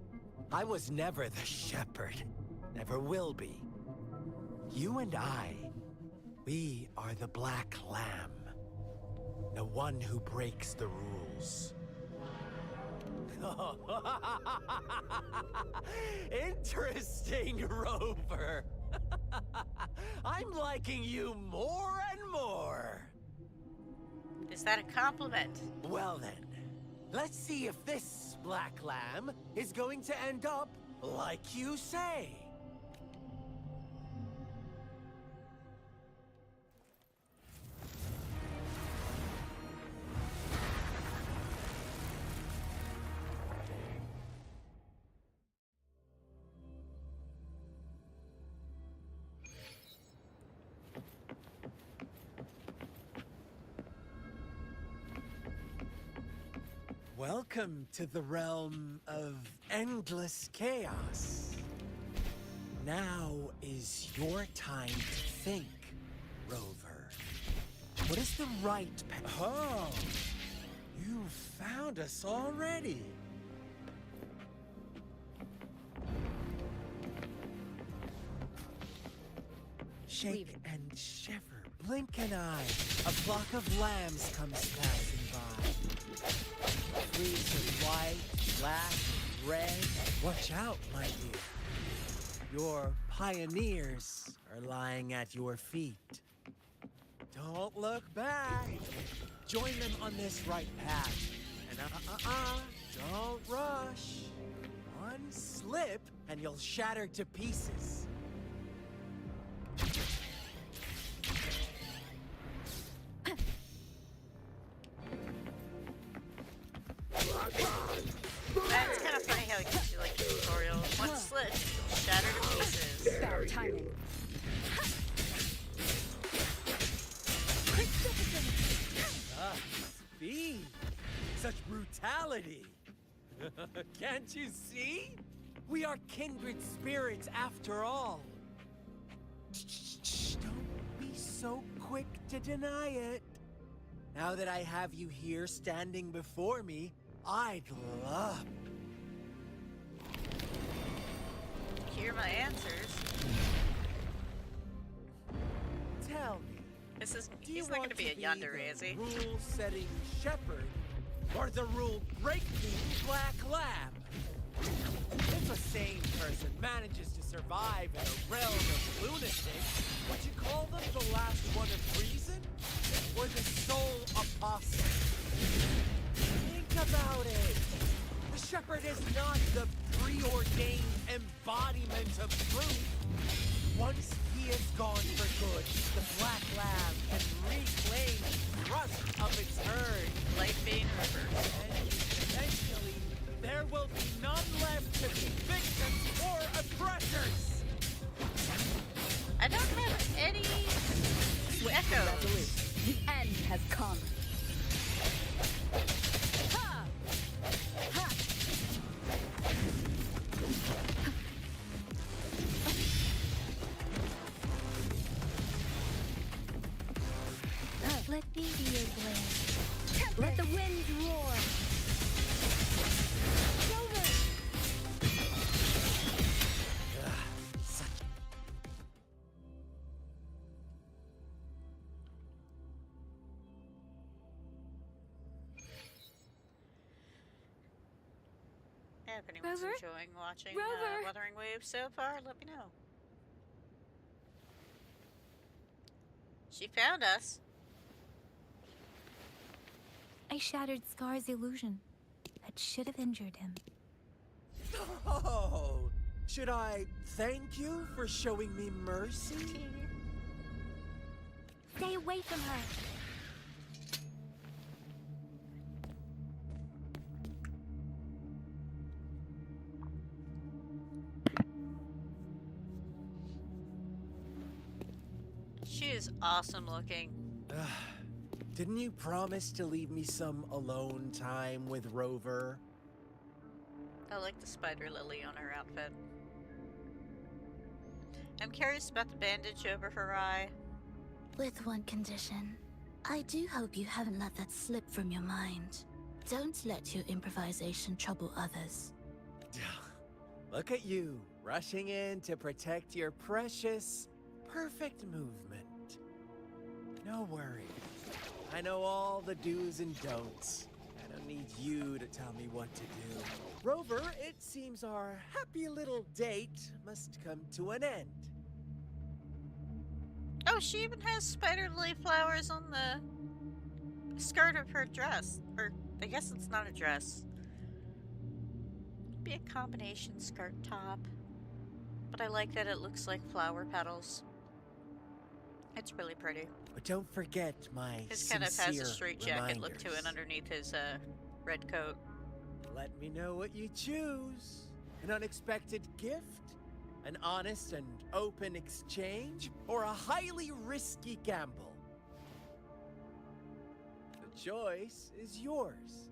I was never the shepherd. Never will be. You and I, we are the black lamb. The one who breaks the rules. Interesting, Rover. I'm liking you more and more. Is that a compliment? Well then, let's see if this black lamb is going to end up like you say. Welcome to the realm of endless chaos. Now is your time to think. Rover? What is the right path? Oh, you found us already. Shake and shiver, blink an eye. A flock of lambs comes passing by. Fleece of white, black, red. Watch out, my dear. Your pioneers are lying at your feet. Don't look back. Join them on this right path. And don't rush. One slip and you'll shatter to pieces. That's kind of funny how it gives you like a tutorial. One slip, shatter to pieces. Bad timing. Speed. Such brutality. Can't you see? We are kindred spirits after all. Shh, don't be so quick to deny it. Now that I have you here standing before me, I'd love Hear my answers. Tell me, He's not going to be a yandere, is he? Rule-setting shepherd or the rule-breaking black lamb? If a sane person manages to survive in a realm of lunatics, would you call them the last one of reason? Or the sole apostle? Think about it. The shepherd is not the preordained embodiment of truth. Once he is gone for good, the black lamb can reclaim the trust of its herd. Life being reversed. And eventually, there will be none left to be victims or oppressors. I don't have any echoes. The end has come. Ha! Ha! Let me be your blade. Let the wind roar. Yeah, if anyone's Rover? enjoying watching Rover? Wuthering Waves so far, let me know. She found us. I shattered Scar's illusion. That should have injured him. Oh, should I thank you for showing me mercy? Stay away from her. She is awesome looking. Didn't you promise to leave me some alone time with Rover? I like the spider lily on her outfit. I'm curious about the bandage over her eye. With one condition. I do hope you haven't let that slip from your mind. Don't let your improvisation trouble others. Look at you, rushing in to protect your precious, perfect movement. No worries. I know all the do's and don'ts. I don't need you to tell me what to do. Rover, it seems our happy little date must come to an end. Oh, she even has spider lily flowers on the skirt of her dress. Or, I guess it's not a dress. It'd be a combination skirt top. But I like that it looks like flower petals. It's really pretty. But don't forget my His kind of has a sincere straight jacket look to it reminders. underneath his red coat. Let me know what you choose. An unexpected gift? An honest and open exchange? Or a highly risky gamble? The choice is yours.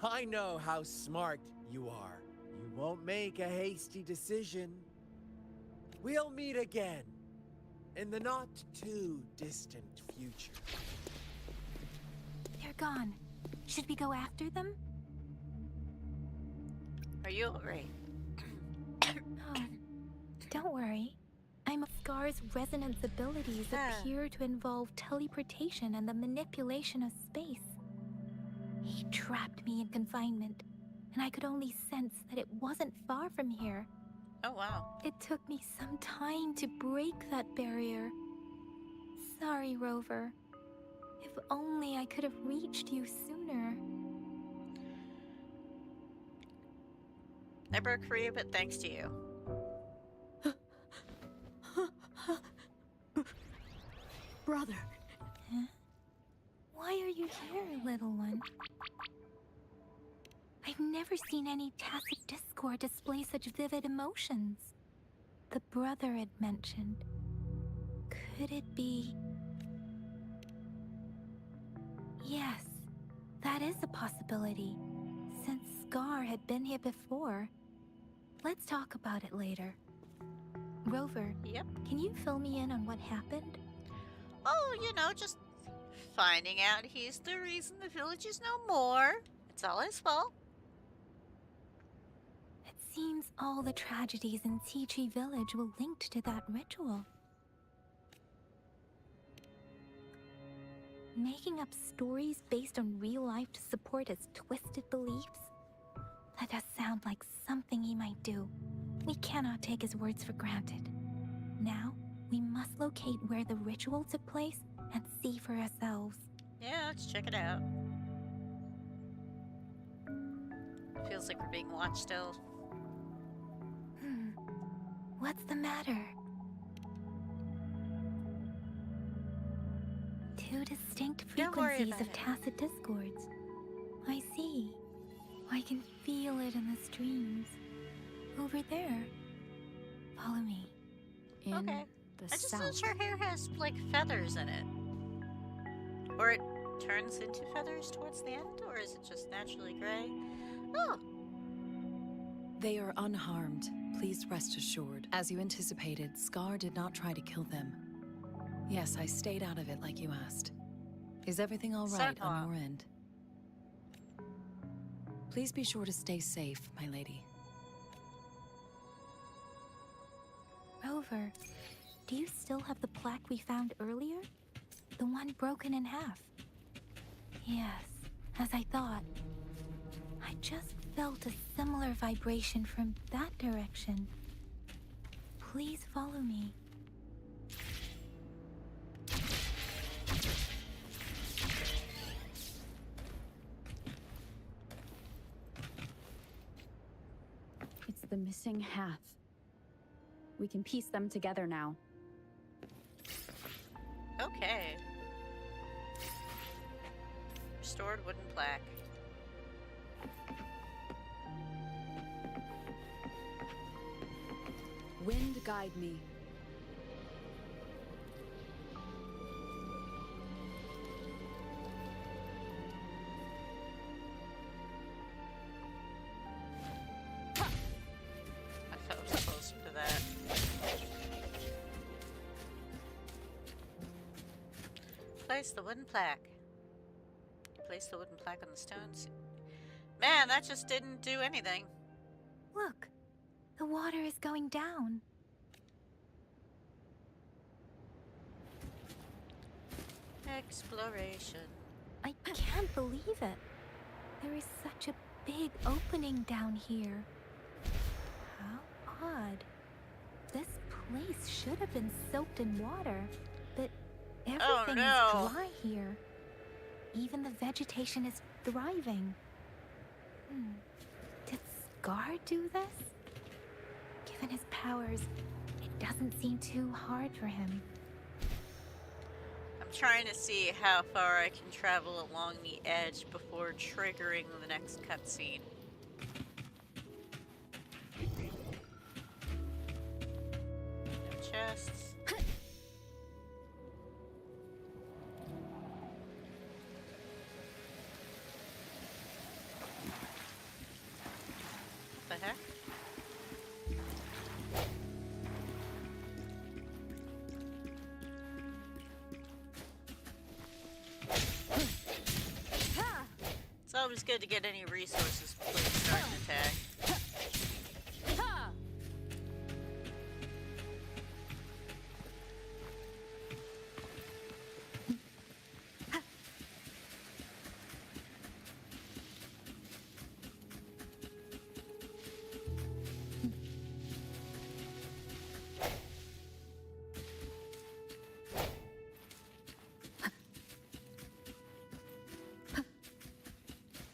I know how smart you are. You won't make a hasty decision. We'll meet again. In the not too distant future. They're gone. Should we go after them? Are you alright? Oh, don't worry. Scar's resonance abilities appear to involve teleportation and the manipulation of space. He trapped me in confinement, and I could only sense that it wasn't far from here. Oh, wow. It took me some time to break that barrier. Sorry, Rover. If only I could have reached you sooner. I broke free, but thanks to you. Brother. Huh? Why are you here, little one? I've never seen any tacit discord display such vivid emotions. The brother had mentioned. Could it be... Yes, that is a possibility. Since Scar had been here before. Let's talk about it later. Rover, Yep. can you fill me in on what happened? Oh, you know, just finding out he's the reason the village is no more. It's all his fault. It seems all the tragedies in Tea Village were linked to that ritual. Making up stories based on real life to support his twisted beliefs? That does sound like something he might do. We cannot take his words for granted. Now, we must locate where the ritual took place and see for ourselves. Yeah, let's check it out. Feels like we're being watched still. What's the matter? Two distinct Don't worry frequencies about of it. tacit discords. I see. I can feel it in the streams. Over there. Follow me. In Okay. the I just south. noticed her hair has, like, feathers in it. Or it turns into feathers towards the end? Or is it just naturally gray? Oh, They are unharmed. Please rest assured. As you anticipated, Scar did not try to kill them. Yes, I stayed out of it like you asked. Is everything all right on your end? Please be sure to stay safe, my lady. Rover, do you still have the plaque we found earlier? The one broken in half? Yes, as I thought. I just felt a similar vibration from that direction. Please follow me. It's the missing half. We can piece them together now. okay. Restored wooden plaque. Wind guide me. I thought it was closer to that. Place the wooden plaque. Place the wooden plaque on the stones. Man, that just didn't do anything. Look, the water is going down. Exploration. I can't believe it. There is such a big opening down here. How odd. This place should have been soaked in water, but everything no. is dry here. Even the vegetation is thriving. Did Scar do this? Given his powers, it doesn't seem too hard for him. I'm trying to see how far I can travel along the edge before triggering the next cutscene. No chests. What the heck? always good to get any resources before you start an attack.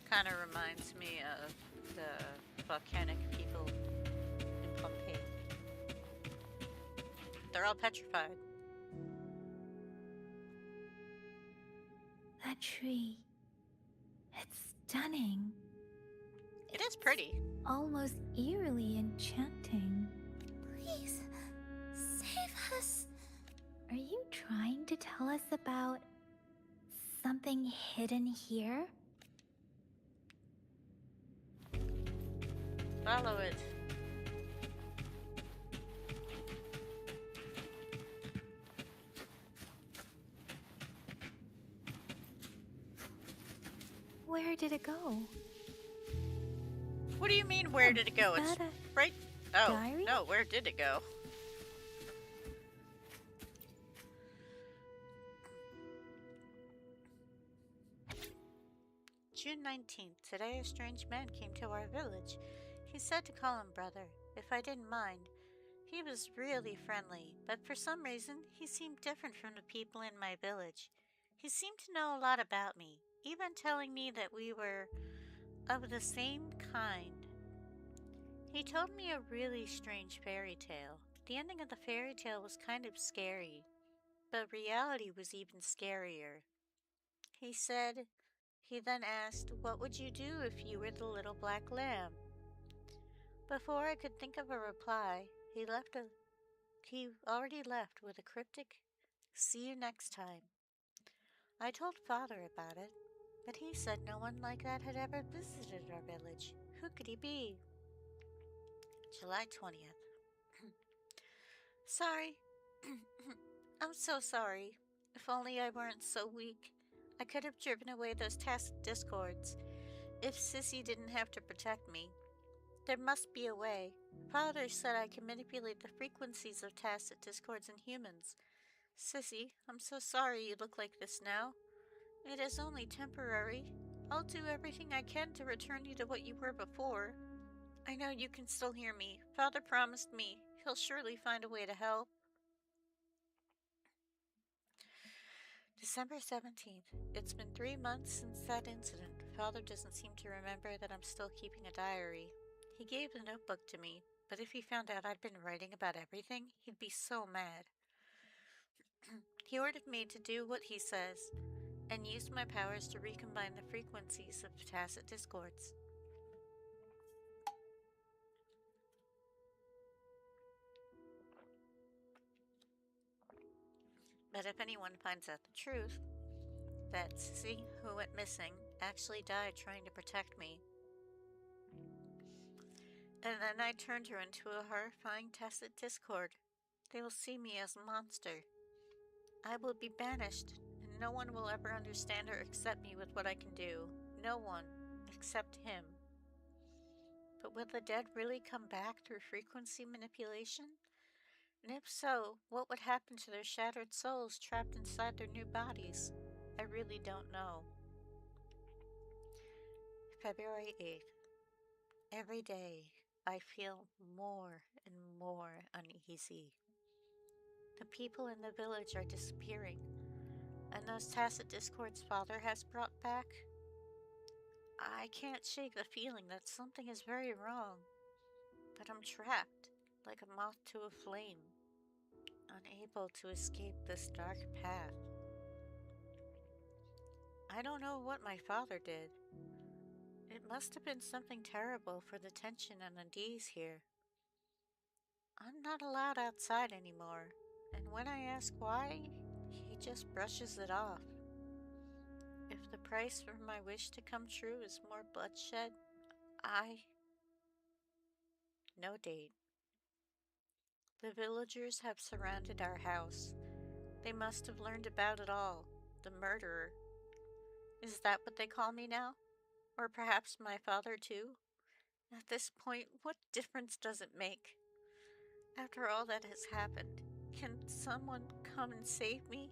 Kind of reminds me of the volcanic people in Pompeii. They're all petrified. That tree. It's stunning. It is pretty. Almost eerily enchanting. Please, save us. Are you trying to tell us about something hidden here? Follow it. Where did it go? What do you mean, where did it go? Is It's that right. Oh, diary? no, where did it go? June 19th. Today a strange man came to our village. He said to call him brother, if I didn't mind. He was really friendly, but for some reason he seemed different from the people in my village. He seemed to know a lot about me, even telling me that we were of the same kind. He told me a really strange fairy tale. The ending of the fairy tale was kind of scary, but reality was even scarier. He then asked, what would you do if you were the little black lamb? Before I could think of a reply, he already left with a cryptic, see you next time. I told father about it, but he said no one like that had ever visited our village. Who could he be? July 20th. Sorry. I'm so sorry. If only I weren't so weak. I could have driven away those tacit discords. If Sissy didn't have to protect me. There must be a way. Father said I can manipulate the frequencies of tacit discords in humans. Sissy, I'm so sorry you look like this now. It is only temporary. I'll do everything I can to return you to what you were before. I know you can still hear me. Father promised me he'll surely find a way to help. December 17th. It's been 3 months since that incident. Father doesn't seem to remember that I'm still keeping a diary. He gave the notebook to me, but if he found out I'd been writing about everything, he'd be so mad. He ordered me to do what he says, and used my powers to recombine the frequencies of tacit discords. But if anyone finds out the truth, that Sissy, who went missing, actually died trying to protect me, and then I turned her into a horrifying tacit discord, they will see me as a monster. I will be banished, and no one will ever understand or accept me with what I can do. No one, except him. But will the dead really come back through frequency manipulation? And if so, what would happen to their shattered souls trapped inside their new bodies? I really don't know. February 8th. Every day, I feel more and more uneasy. The people in the village are disappearing, and those tacit discords Father has brought back. I can't shake the feeling that something is very wrong, but I'm trapped like a moth to a flame, unable to escape this dark path. I don't know what my father did. It must have been something terrible for the tension and unease here. I'm not allowed outside anymore, and when I ask why, he just brushes it off. If the price for my wish to come true is more bloodshed, No date. The villagers have surrounded our house. They must have learned about it all. The murderer. Is that what they call me now? Or perhaps my father too? At this point, what difference does it make? After all that has happened, can someone come and save me?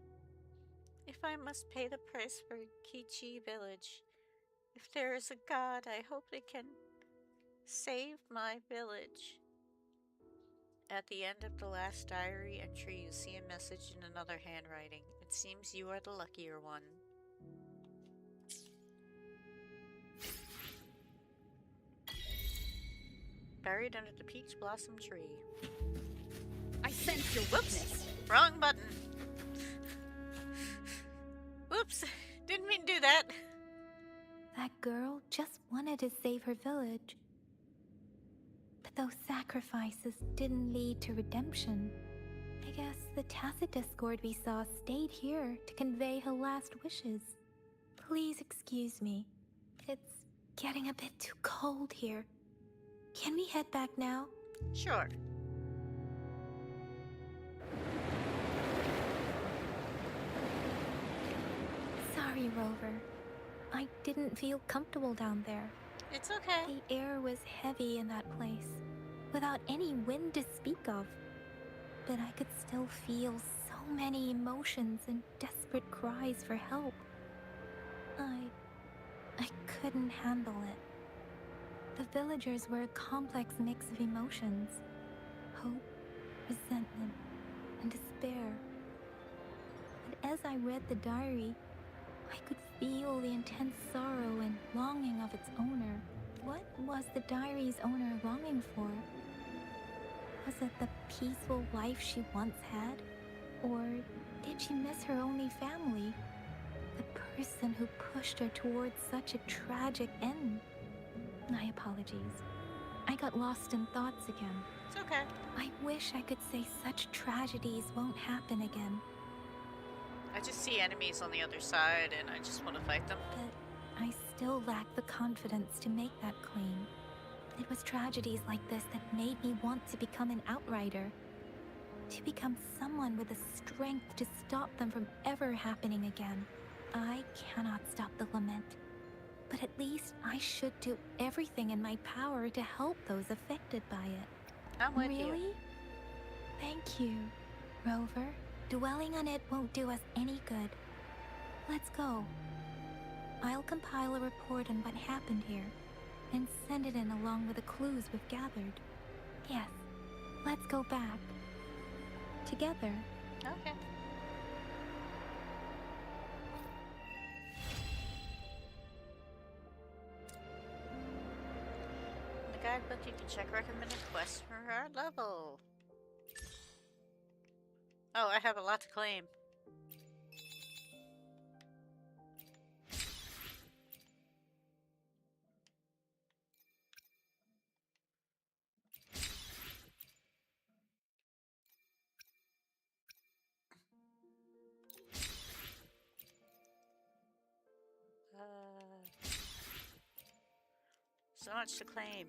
If I must pay the price for Kichi village, if there is a god, I hope they can save my village. At the end of the last diary entry, you see a message in another handwriting. It seems you are the luckier one. Buried under the peach blossom tree. I sense your weakness. Wrong button. Whoops, didn't mean to do that. That girl just wanted to save her village. But those sacrifices didn't lead to redemption. I guess the tacit discord we saw stayed here to convey her last wishes. Please excuse me. It's getting a bit too cold here. Can we head back now? Sure. Sorry, Rover. I didn't feel comfortable down there. It's okay. The air was heavy in that place, without any wind to speak of. But I could still feel so many emotions and desperate cries for help. I couldn't handle it. The villagers were a complex mix of emotions. Hope, resentment, and despair. But as I read the diary, I could feel the intense sorrow and longing of its owner. What was the diary's owner longing for? Was it the peaceful life she once had? Or did she miss her only family? The person who pushed her towards such a tragic end? My apologies. I got lost in thoughts again. It's okay. I wish I could say such tragedies won't happen again. I just see enemies on the other side and I just want to fight them. But I still lack the confidence to make that claim. It was tragedies like this that made me want to become an outrider. To become someone with the strength to stop them from ever happening again. I cannot stop the lament. But at least I should do everything in my power to help those affected by it. I'm with Really? you. Thank you, Rover. Dwelling on it won't do us any good. Let's go. I'll compile a report on what happened here and send it in along with the clues we've gathered. Yes, let's go back. Together. Okay. In the guidebook, you can check recommended quests for our level. Oh, I have a lot to claim. So much to claim.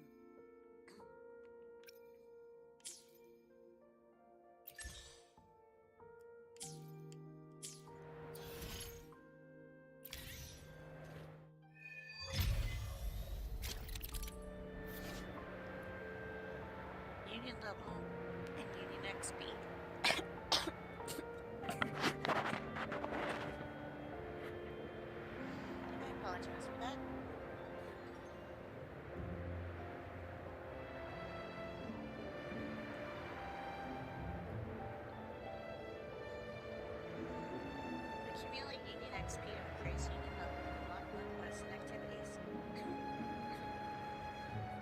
Union level and Union XP. I apologize for that. Accumulate Union XP to increase Union level and unlock more quests and activities.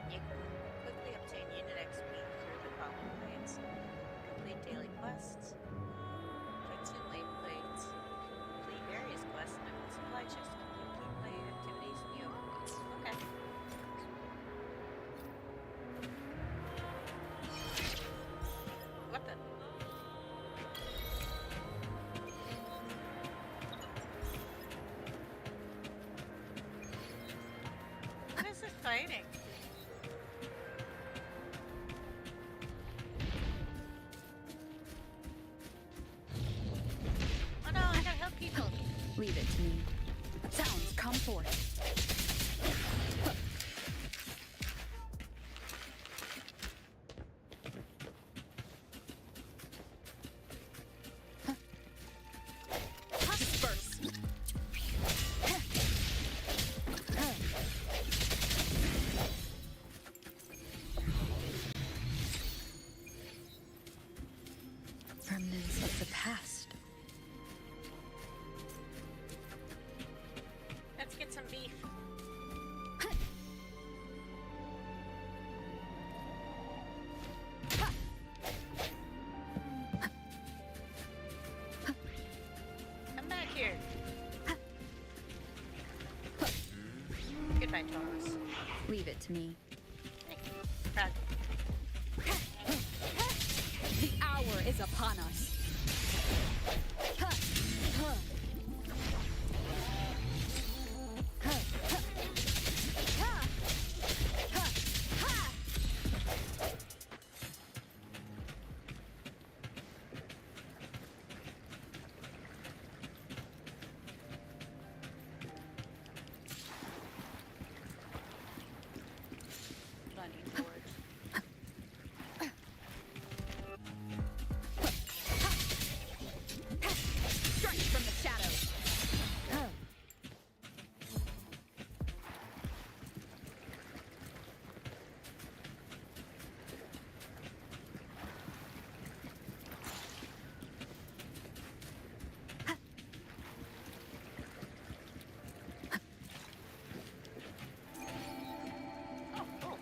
You can quickly obtain Union XP through the following ways. Complete daily quests, accumulate blades, complete various quests, and open supply chests to complete gameplay activities in the overworld. Okay. What the? What is it fighting? Oh no, I gotta help people. Leave it to me. Sounds, come forth. Hi, Taurus. Leave it to me. Hey, proud. The hour is upon us. Blending forward. Strike from the shadows. Oh, cool.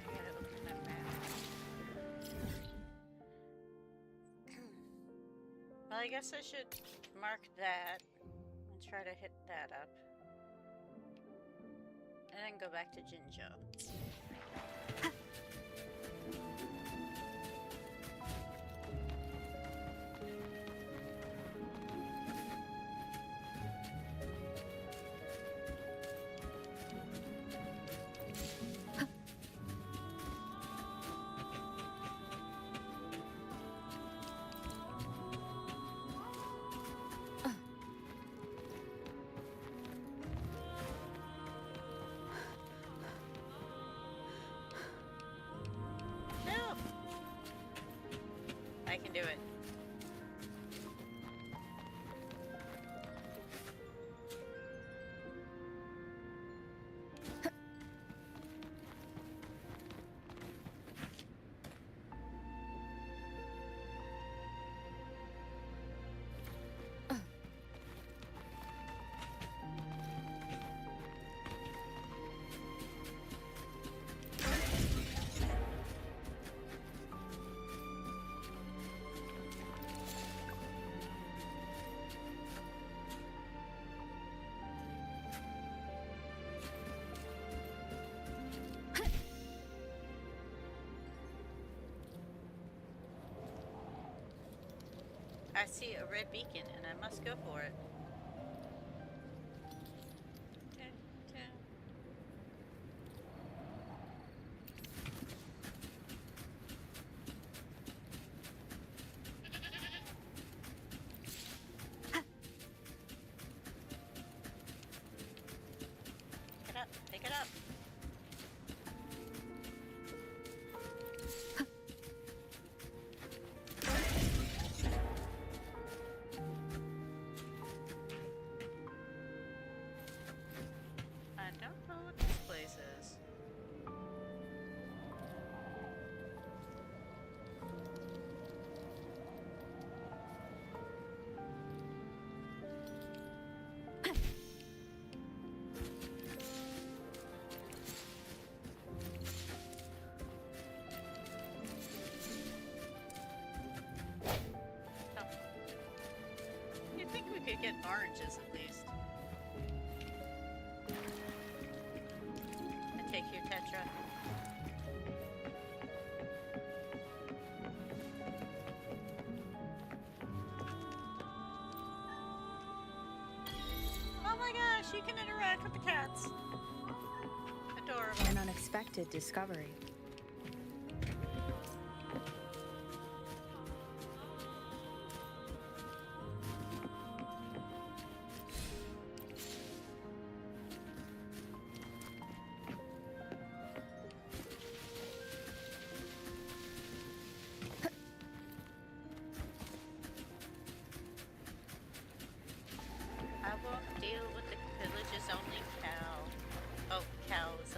I gotta open that map. Well, I guess I should mark that and try to hit that up. And then go back to Jinzhou. No! I can do it. I see a red beacon and I must go for it. Dun, dun. Pick it up, pick it up. I don't know what this place is. Oh. You'd think we could get oranges at least. I take you, Tetra. Oh my gosh, you can interact with the cats. Adorable. An unexpected discovery. I won't deal with the village's only cow. Oh, cows.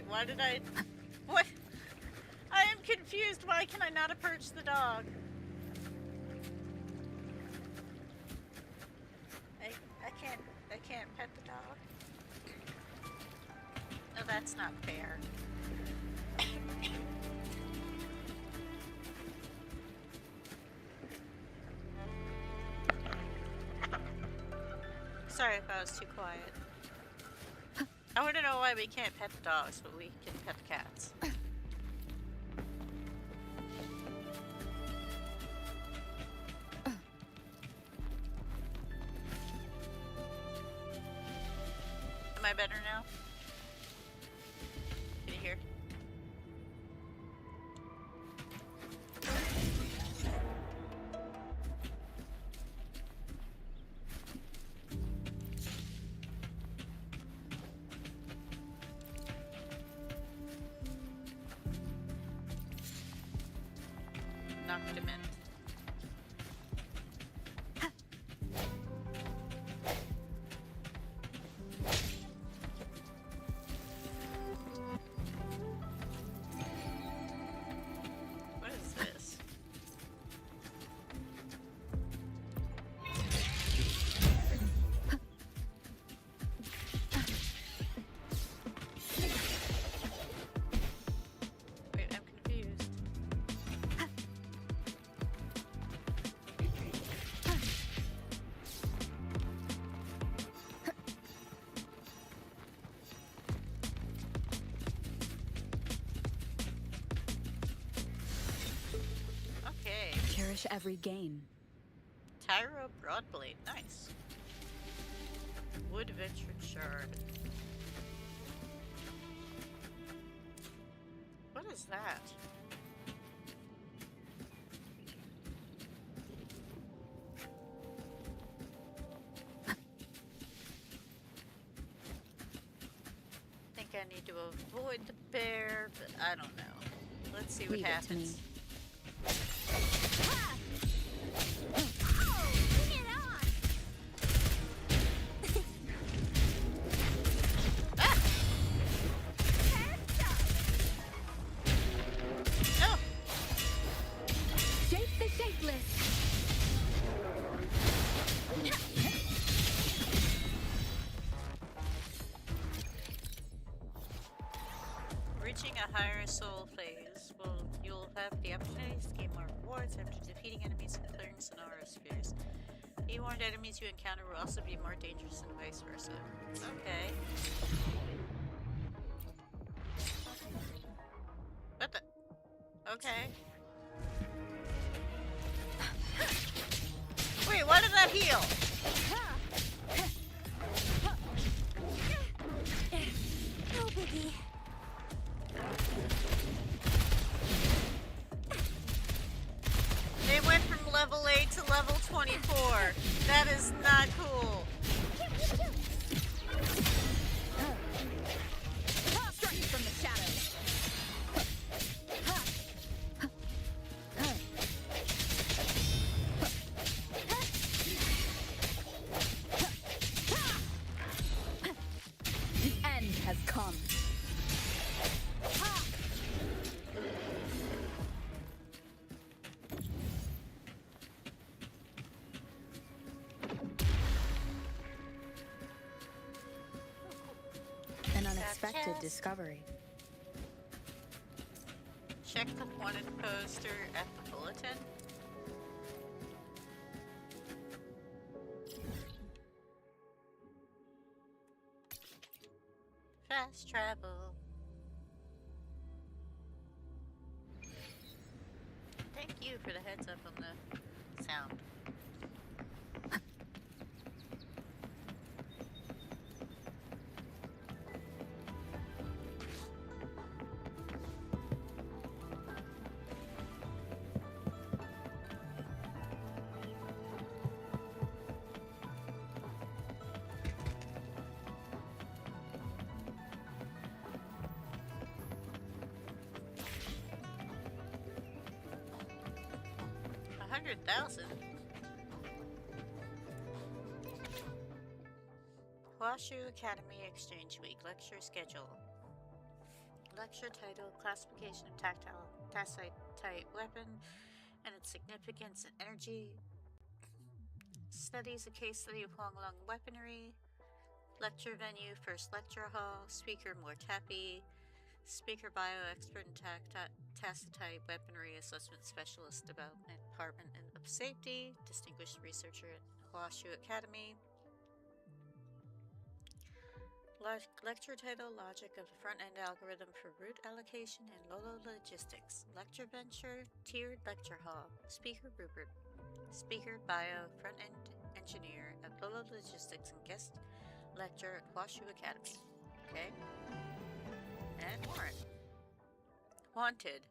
Wait, why did I... What? I am confused. Why can I not approach the dog? I can't pet the dog. No, that's not fair. Sorry if I was too quiet. I want to know why we can't pet the dogs, but we can pet the cats. Am I better now? Can you hear? Knocked him in. What is this? Wait, I'm confused. Okay. Cherish every gain. Tyro Broadblade, nice. Wood Ventured Shard. What is that? I think I need to avoid the bear, but I don't know. Let's see what Leave it to happens. me. No! Shape the shapeless. Reaching a higher soul phase, you'll have the opportunity to gain more rewards after defeating enemies and clearing Sonora spheres. The warned enemies you encounter will also be more dangerous and vice versa. Okay. What the? Okay. Wait, why did that heal? No biggie. They went from level 8 to level 24. That is not cool. Strike from the shadows. The end has come. An unexpected chest. discovery. Check the wanted poster at the bulletin. Fast travel. Thank you for the heads up on the sound. $100,000. Huashu Academy Exchange Week lecture schedule. Lecture title, classification of tactile tacite weapon and its significance and energy. Studies a case study of Huanglong weaponry. Lecture venue, first lecture hall. Speaker Mortapi. Speaker bio expert in tacitite weaponry assessment specialist development department of safety. Distinguished researcher at Huashu Academy. Lecture title, Logic of the Front-End Algorithm for Route Allocation and Lolo Logistics. Lecture venture, Tiered Lecture Hall. Speaker Rupert. Speaker Bio, Front-End Engineer at Lolo Logistics and guest lecture at Huashu Academy. Okay. And warrant. Wanted.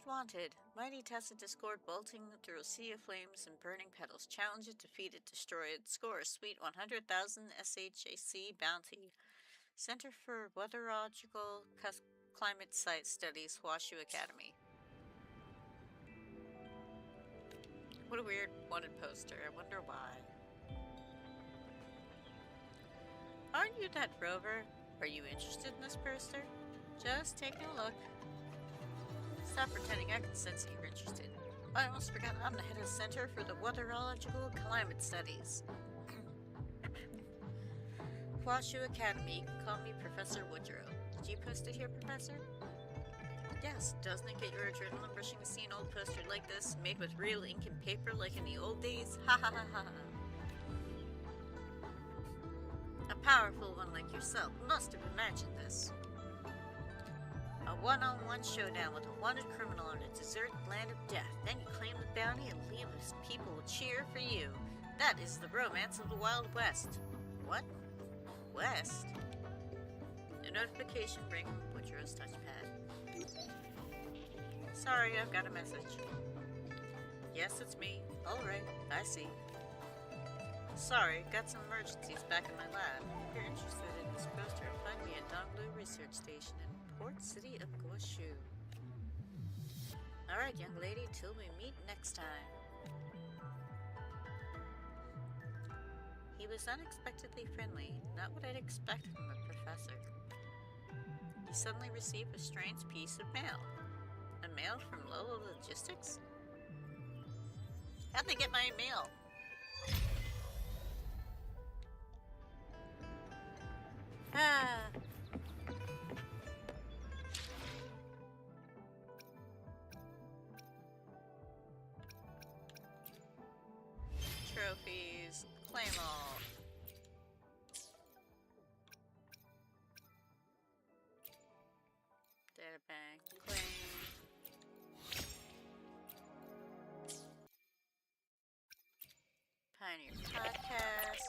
Wanted. Mighty Tessa Discord bolting through a sea of flames and burning petals. Challenge it, defeat it, destroy it. Score a sweet 100,000 SHAC bounty. Center for Weatherological Climate Site Studies, Huashu Academy. What a weird wanted poster. I wonder why. Aren't you that rover? Are you interested in this poster? Just taking a look. Stop pretending, I can sense that you're interested. I almost forgot I'm the head of the Center for the Weatherological Climate Studies. Huashu Academy, you can call me Professor Woodrow. Did you post it here, Professor? Yes, doesn't it get your adrenaline rushing to see an old poster like this, made with real ink and paper like in the old days? Ha ha ha ha. A powerful one like yourself must have imagined this. A one-on-one showdown with a wanted criminal on a desert land of death. Then you claim the bounty and leave us people will cheer for you. That is the romance of the Wild West. What? West? A notification ring on Woodrow's touchpad. Sorry, I've got a message. Yes, it's me. Alright, I see. Sorry, got some emergencies back in my lab. If you're interested in this poster, find me at Donglu Research Station in Port City of Guoshu. Alright, young lady, till we meet next time. He was unexpectedly friendly, not what I'd expect from a professor. He suddenly received a strange piece of mail. A mail from Lolo Logistics? How'd they get my mail? Ah. Trophies, claim all. Data bank, claim. Pioneer podcast.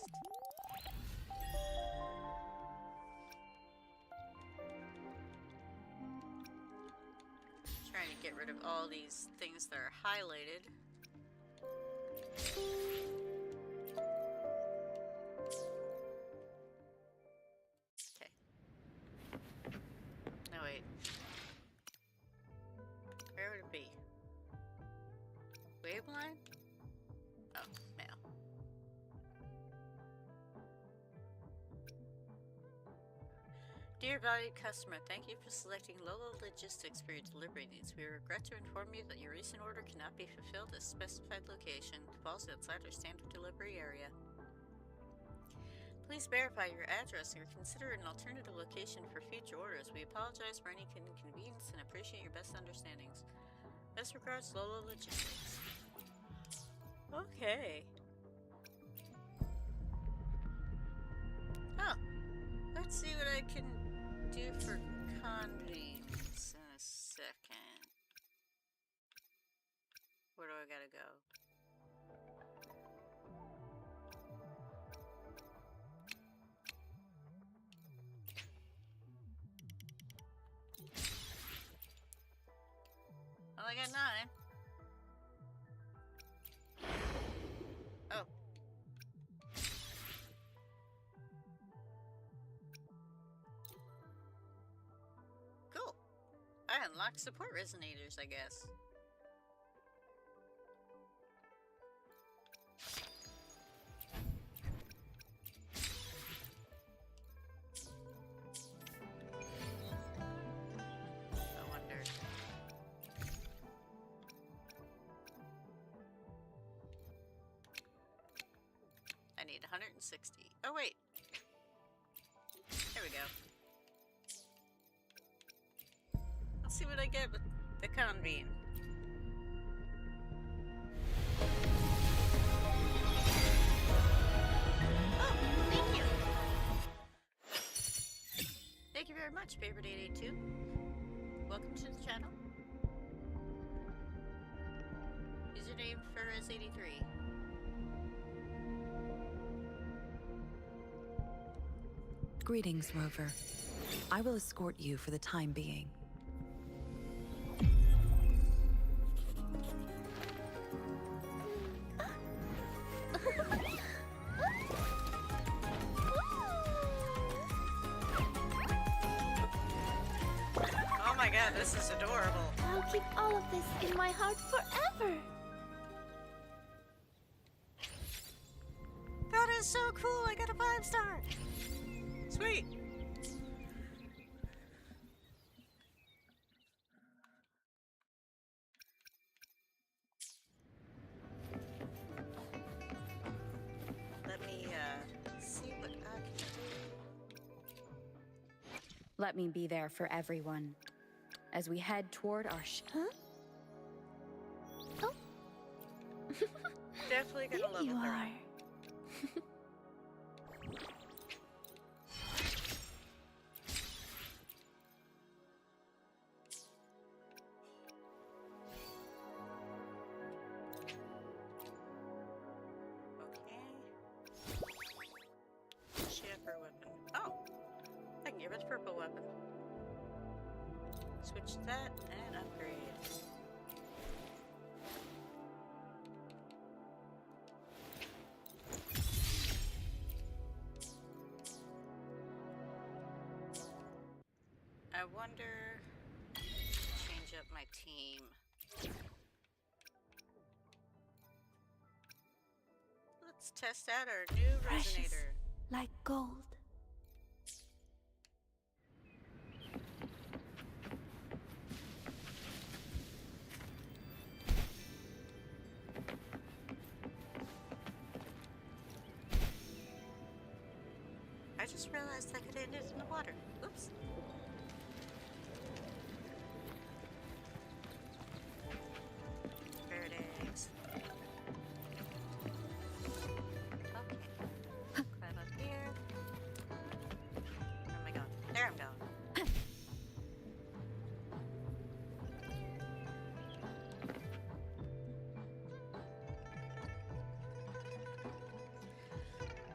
Trying to get rid of all these things that are highlighted. Okay. No, wait. Where would it be? Waveline? Oh, mail. Dear valued customer, thank you for selecting Lolo Logistics for your delivery needs. We regret to inform you that your recent order cannot be fulfilled at a specified location. It falls outside our standard delivery area. Please verify your address or consider an alternative location for future orders. We apologize for any inconvenience and appreciate your best understandings. Best regards, Lolo Logistics. Okay. Oh, let's see what I can do for convenience in a second. Where do I gotta go? Well, I got 9. Oh. Cool. I unlocked support resonators, I guess. 60. Oh, wait. There we go. Let's see what I get with the convene. Oh, thank you. Thank you very much, Paper882. Welcome to the channel. Username Ferris83. Greetings, Rover. I will escort you for the time being. Oh my god, this is adorable. I'll keep all of this in my heart forever. That is so cool, I got a 5-star. Sweet. Let me, see what I can do. Let me be there for everyone as we head toward our Huh? Oh. Definitely gonna There you level her are. up. Okay. Shepherd weapon. Oh! I can give her the purple weapon. Switch that and upgrade. I wonder, change up my team. Let's test out our new Precious. resonator. Like gold. I just realized I could end it in the water. Oops. Bird eggs. Okay. Climb up here. Where am I going? There I'm going.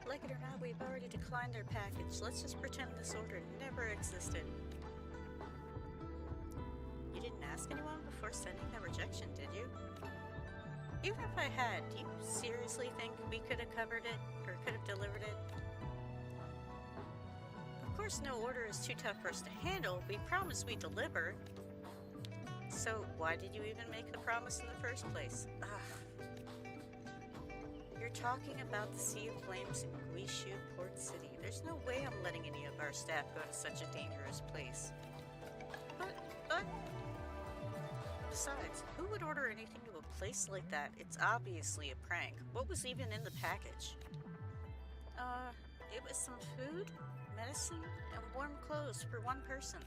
Like it or not, we've already declined their package. Let's just pretend this order never existed. You didn't ask anyone before sending the rejection, did you? Even if I had, do you seriously think we could have covered it, or could have delivered it? Of course, no order is too tough for us to handle. We promised we'd deliver. So why did you even make the promise in the first place? Ugh. You're talking about the Sea of Flames in Guishu Port City. There's no way I'm letting any of our staff go to such a dangerous place. But... Besides, who would order anything to a place like that? It's obviously a prank. What was even in the package? It was some food, medicine, and warm clothes for one person.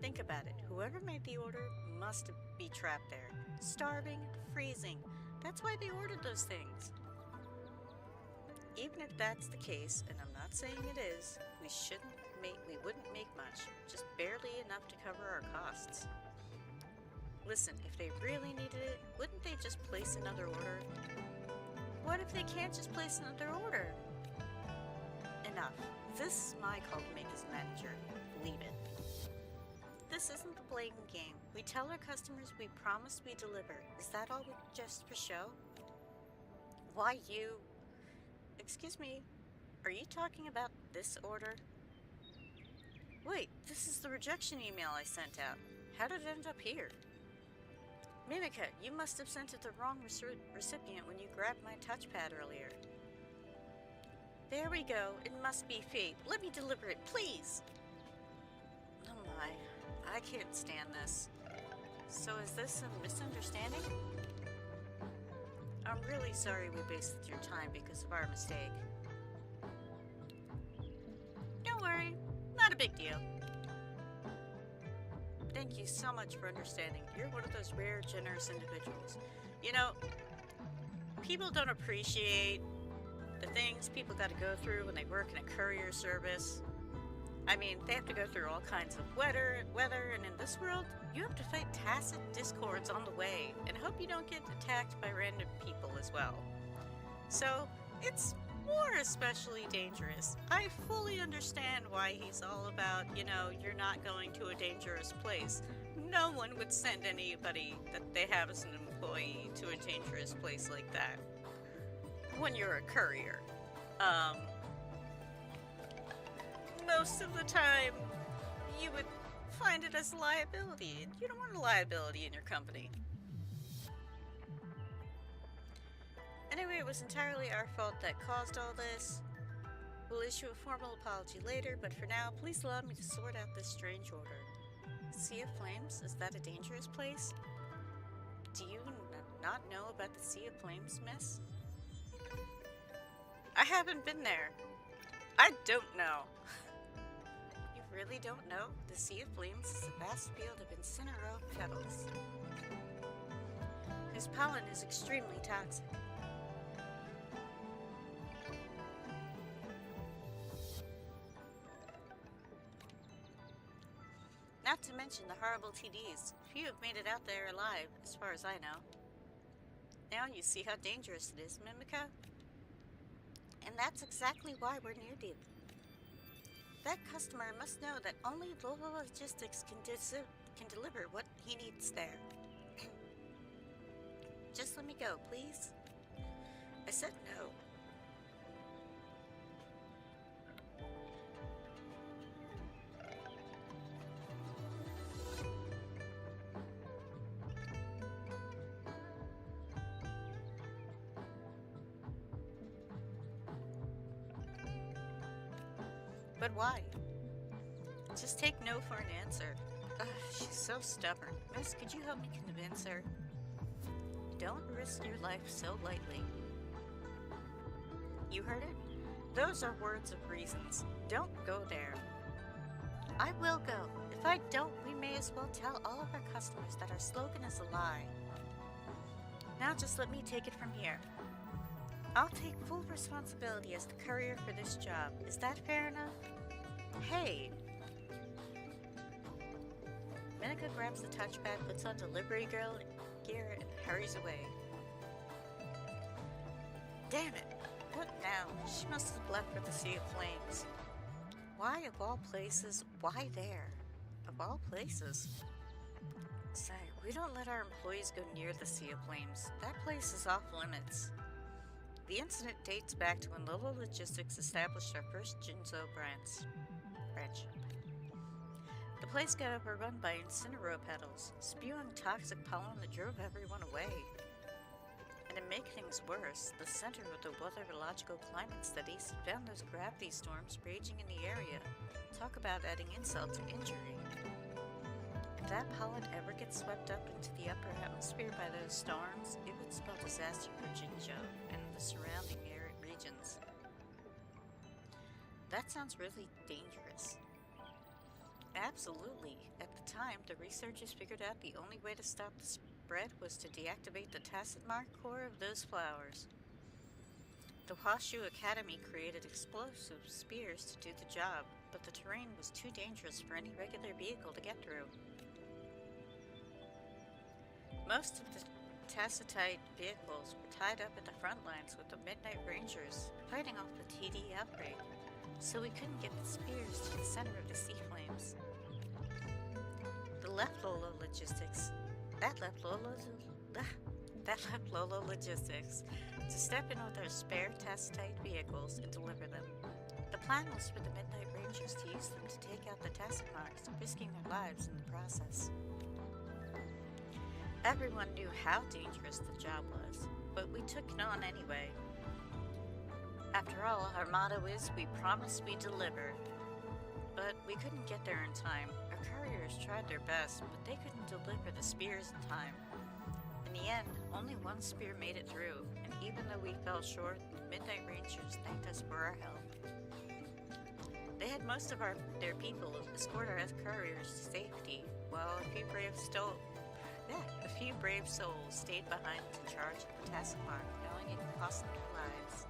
Think about it. Whoever made the order must be trapped there. Starving, freezing. That's why they ordered those things. Even if that's the case, and I'm not saying it is, we wouldn't make much, just barely enough to cover our costs. Listen, if they really needed it, wouldn't they just place another order? What if they can't just place another order? Enough. This is my call to make as manager. Leave it. This isn't the blatant game. We tell our customers we promise we deliver. Is that all just for show? Why you... Excuse me, are you talking about this order? Wait, this is the rejection email I sent out. How did it end up here? Mimica, you must have sent it the wrong recipient when you grabbed my touchpad earlier. There we go, it must be fate. Let me deliver it, please! Oh my, I can't stand this. So is this a misunderstanding? I'm really sorry we wasted your time because of our mistake. worry. Not a big deal. Thank you so much for understanding. You're one of those rare, generous individuals. You know, people don't appreciate the things people got to go through when they work in a courier service. I mean, they have to go through all kinds of weather, and in this world, you have to fight tacit discords on the way, and hope you don't get attacked by random people as well. So, it's more especially dangerous. I fully understand why he's all about, you know, you're not going to a dangerous place. No one would send anybody that they have as an employee to a dangerous place like that when you're a courier. Most of the time, you would find it as a liability, and you don't want a liability in your company. Anyway, it was entirely our fault that caused all this. We'll issue a formal apology later, but for now, please allow me to sort out this strange order. Sea of Flames? Is that a dangerous place? Do you not know about the Sea of Flames, miss? I haven't been there. I don't know. You really don't know? The Sea of Flames is a vast field of Incinerope petals, whose pollen is extremely toxic. Not to mention the horrible TDs. Few have made it out there alive, as far as I know. Now you see how dangerous it is, Mimica? And that's exactly why we're needed. That customer must know that only Lola Logistics can deliver what he needs there. Just let me go, please. I said no. But why? Just take no for an answer. Ugh, she's so stubborn. Miss, could you help me convince her? Don't risk your life so lightly. You heard it? Those are words of reasons. Don't go there. I will go. If I don't, we may as well tell all of our customers that our slogan is a lie. Now just let me take it from here. I'll take full responsibility as the courier for this job. Is that fair enough? Hey! Minica grabs the touchpad, puts on delivery girl gear, and hurries away. Damn it! What now? She must have left for the Sea of Flames. Why, of all places, why there? Of all places? Say, we don't let our employees go near the Sea of Flames. That place is off limits. The incident dates back to when Lolo Logistics established our first Jinzo branch. The place got overrun by Incinerope petals, spewing toxic pollen that drove everyone away. And to make things worse, the Center of the Weatherological Climate Studies found those gravity storms raging in the area. Talk about adding insult to injury. If that pollen ever gets swept up into the upper atmosphere by those storms, it would spell disaster for Jinzhou and the surrounding regions. That sounds really dangerous. Absolutely. At the time, the researchers figured out the only way to stop the spread was to deactivate the tacit mark core of those flowers. The Huashu Academy created explosive spears to do the job, but the terrain was too dangerous for any regular vehicle to get through. Most of the Tacitite vehicles were tied up at the front lines with the Midnight Rangers, fighting off the TD outbreak, so we couldn't get the spears to the center of the sea flames. That left Lolo Logistics to step in with their spare Tacitite vehicles and deliver them. The plan was for the Midnight Rangers to use them to take out the Tacit marks, risking their lives in the process. Everyone knew how dangerous the job was, but we took it on anyway. After all, our motto is, we promise we deliver. But we couldn't get there in time. Our couriers tried their best, but they couldn't deliver the spears in time. In the end, only one spear made it through, and even though we fell short, the Midnight Rangers thanked us for our help. They had most of their people escort our couriers to safety, while a few brave souls stayed behind to charge the task mark, knowing it could cost them their lives.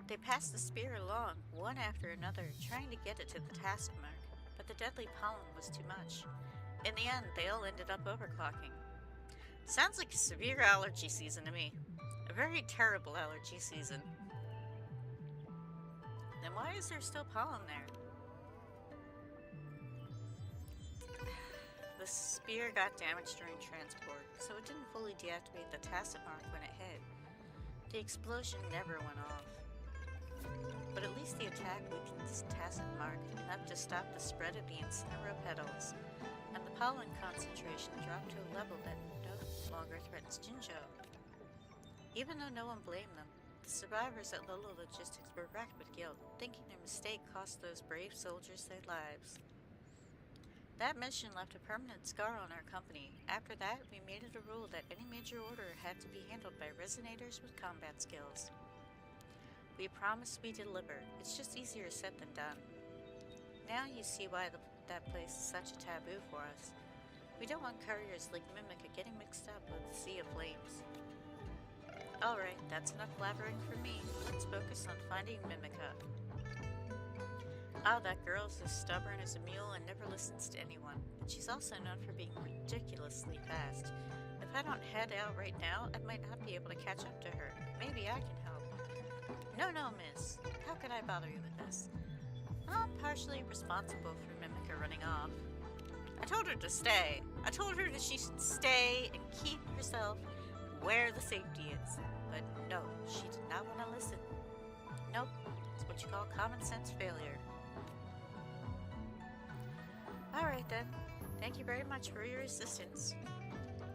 They passed the spear along, one after another, trying to get it to the task mark, but the deadly pollen was too much. In the end, they all ended up overclocking. Sounds like a severe allergy season to me. A very terrible allergy season. Then why is there still pollen there? The spear got damaged during transport, so it didn't fully deactivate the tacit mark when it hit. The explosion never went off. But at least the attack weakened the tacit mark enough to stop the spread of the incineropetals, and the pollen concentration dropped to a level that no longer threatens Jinzhou. Even though no one blamed them, the survivors at Lolo Logistics were racked with guilt, thinking their mistake cost those brave soldiers their lives. That mission left a permanent scar on our company. After that, we made it a rule that any major order had to be handled by resonators with combat skills. We promise we deliver. It's just easier said than done. Now you see why that place is such a taboo for us. We don't want couriers like Mimica getting mixed up with the Sea of Flames. Alright, that's enough blabbering for me. Let's focus on finding Mimica. Oh, that girl's as stubborn as a mule and never listens to anyone. But she's also known for being ridiculously fast. If I don't head out right now, I might not be able to catch up to her. Maybe I can help. No, miss. How could I bother you with this? I'm partially responsible for Mimica running off. I told her to stay. I told her that she should stay and keep herself where the safety is. But no, she did not want to listen. Nope, it's what you call common sense failure. Alright then, thank you very much for your assistance.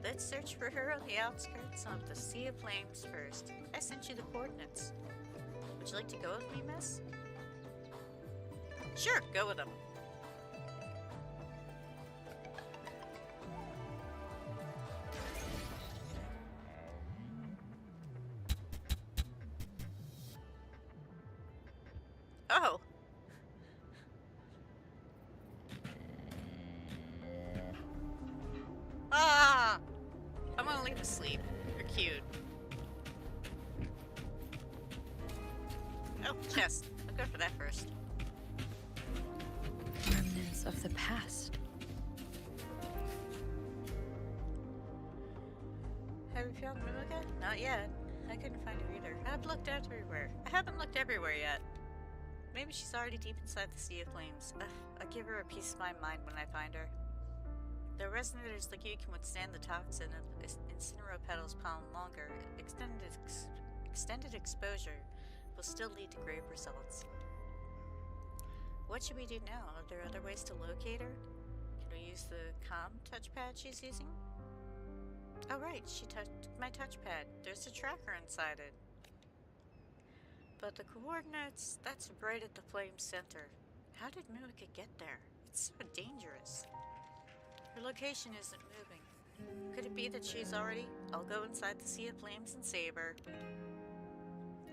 Let's search for her on the outskirts of the Sea of Flames first. I sent you the coordinates. Would you like to go with me, miss? Sure, go with them. Oh! Ah! I'm gonna leave asleep. You're cute. Oh, chest. I'll go for that first. Remnants of the past. Have you found Mimica? Not yet. I couldn't find her either. I've looked everywhere. I haven't looked everywhere yet. Maybe she's already deep inside the Sea of Flames. I'll give her a piece of my mind when I find her. The resonators like you can withstand the toxin of incineropetals pollen longer. Extended exposure will still lead to grave results. What should we do now? Are there other ways to locate her? Can we use the comm touchpad she's using? Oh right, she touched my touchpad. There's a tracker inside it. But the coordinates, that's right at the flame center. How did Mimica get there? It's so dangerous. Her location isn't moving. Could it be that she's already... I'll go inside the Sea of Flames and save her.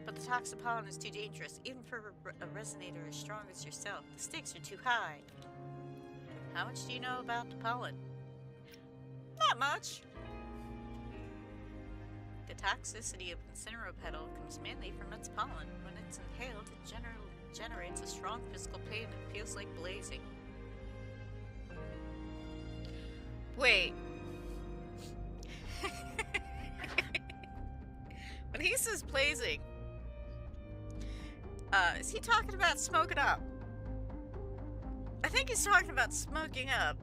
But the toxic pollen is too dangerous, even for a resonator as strong as yourself. The stakes are too high. How much do you know about the pollen? Not much. The toxicity of incineropetal comes mainly from its pollen. When it's inhaled, it generates a strong physical pain and feels like blazing. Wait. When he says blazing, is he talking about smoking up? I think he's talking about smoking up.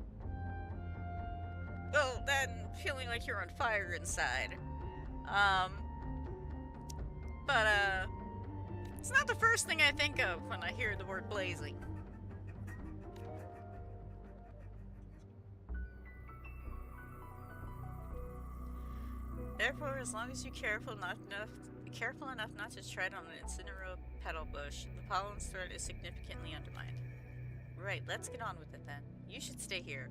Well, then feeling like you're on fire inside. It's not the first thing I think of when I hear the word blazing. Therefore, as long as you're careful enough not to tread on an incineropetal bush, the pollen's threat is significantly undermined. Right, let's get on with it then. You should stay here.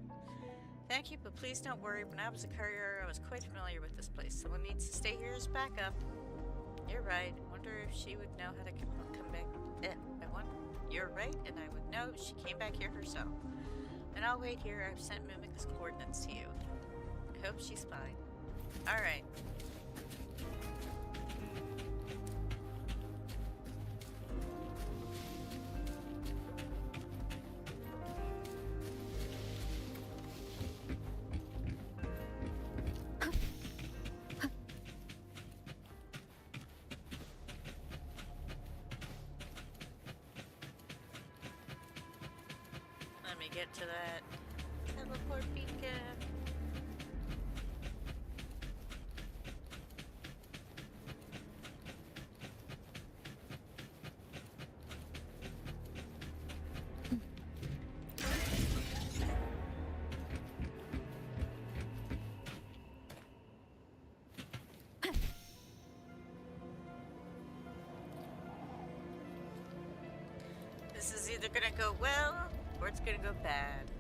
Thank you, but please don't worry. When I was a courier, I was quite familiar with this place. Someone needs to stay here as backup. You're right. One wonder if she would know how to come back. I wonder. You're right, and I would know she came back here herself. And I'll wait here. I've sent Mimic's coordinates to you. I hope she's fine. Alright. Let me get to that teleport beacon. This is either gonna go well or it's gonna go bad.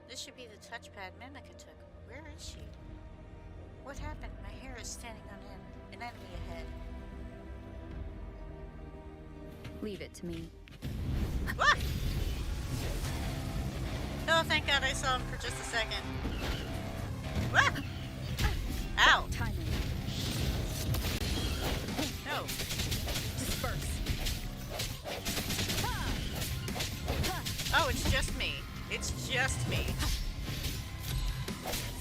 This should be the touchpad Mimica took. Where is she? What happened? My hair is standing on end. An enemy ahead. Leave it to me. What? Oh, thank God I saw him for just a second. What? Ow. Timing. No. Disperse. Oh, it's just me. It's just me.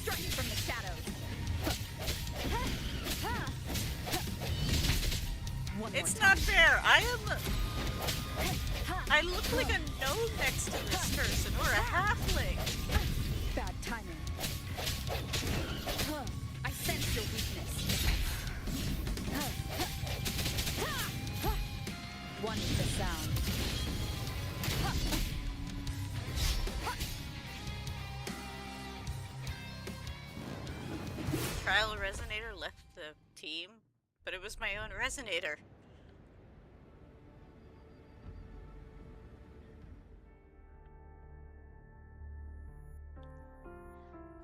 Strike from the shadows. It's not fair. I look like a gnome next to this person, or a halfling. Bad timing. I sense your weakness. One with the sound. Trial Resonator left the team, but it was my own Resonator.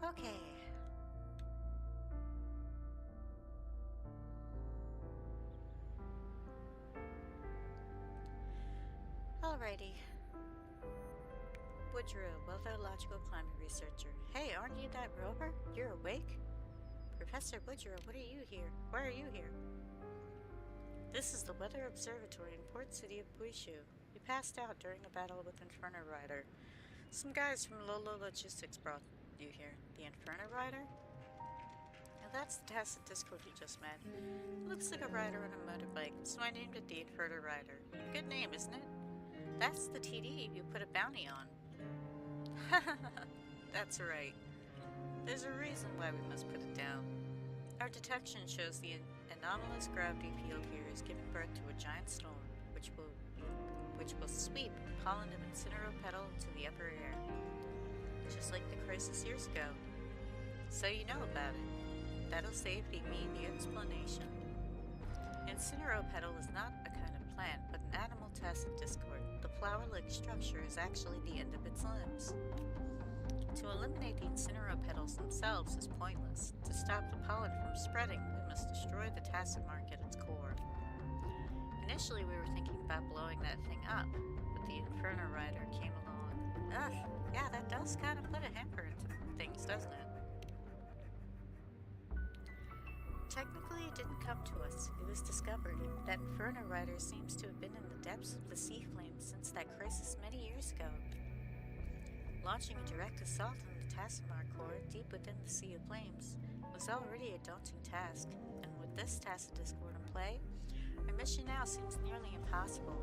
Okay. Alrighty. Woodrow, weatherological climate researcher. Hey, aren't you that rover? You're awake? Professor Woodrow, what are you here? Why are you here? This is the Weather Observatory in Port City of Buishu. We passed out during a battle with Inferno Rider. Some guys from Lolo Logistics brought you here. The Inferno Rider? Now that's the tacit Discord you just met. It looks like a rider on a motorbike, so I named it the Inferno Rider. Good name, isn't it? That's the TD you put a bounty on. That's right. There's a reason why we must put it down. Our detection shows the anomalous gravity field here is giving birth to a giant storm, which will sweep pollen of Incineropetal into the upper air. Just like the crisis years ago. So you know about it. That'll save me the explanation. Incineropetal is not a kind of plant, but an animal tacit discord. The flower-like structure is actually the end of its limbs. To eliminate the Incineropetals themselves is pointless. To stop the pollen from spreading, we must destroy the tacit mark at its core. Initially, we were thinking about blowing that thing up, but the Inferno Rider came along. Ugh, yeah, that does kind of put a hamper into things, doesn't it? Technically, it didn't come to us. It was discovered. That Inferno Rider seems to have been in the depths of the sea flames since that crisis many years ago. Launching a direct assault on the Tassimar core deep within the Sea of Flames was already a daunting task, and with this tacit discord in play, our mission now seems nearly impossible.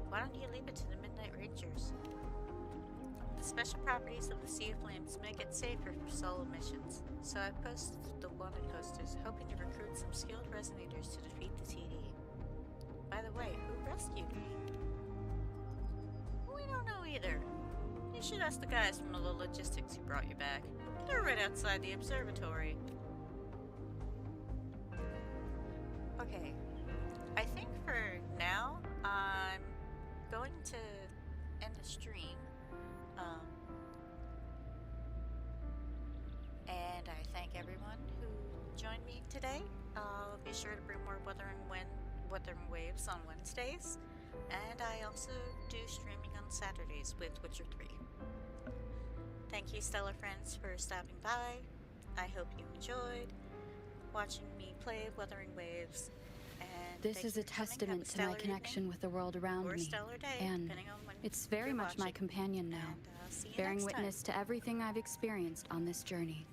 Why don't you leave it to the Midnight Rangers? The special properties of the Sea of Flames make it safer for solo missions, so I've posted the wanted posters hoping to recruit some skilled resonators to defeat the TD. By the way, who rescued me? We don't know either. You should ask the guys from the logistics who brought you back. They're right outside the observatory. Okay. I think for now, I'm to end the stream. And I thank everyone who joined me today. I'll be sure to bring more Wuthering Waves on Wednesdays. And I also do streaming on Saturdays with Witcher 3. Thank you, Stellar Friends, for stopping by. I hope you enjoyed watching me play Wuthering Waves. And This thank is you a for coming. Have testament to my stellar connection evening with the world around or a me. stellar day, And depending on when it's very you're much my watching. companion now, And, see you bearing next time. witness to everything I've experienced on this journey.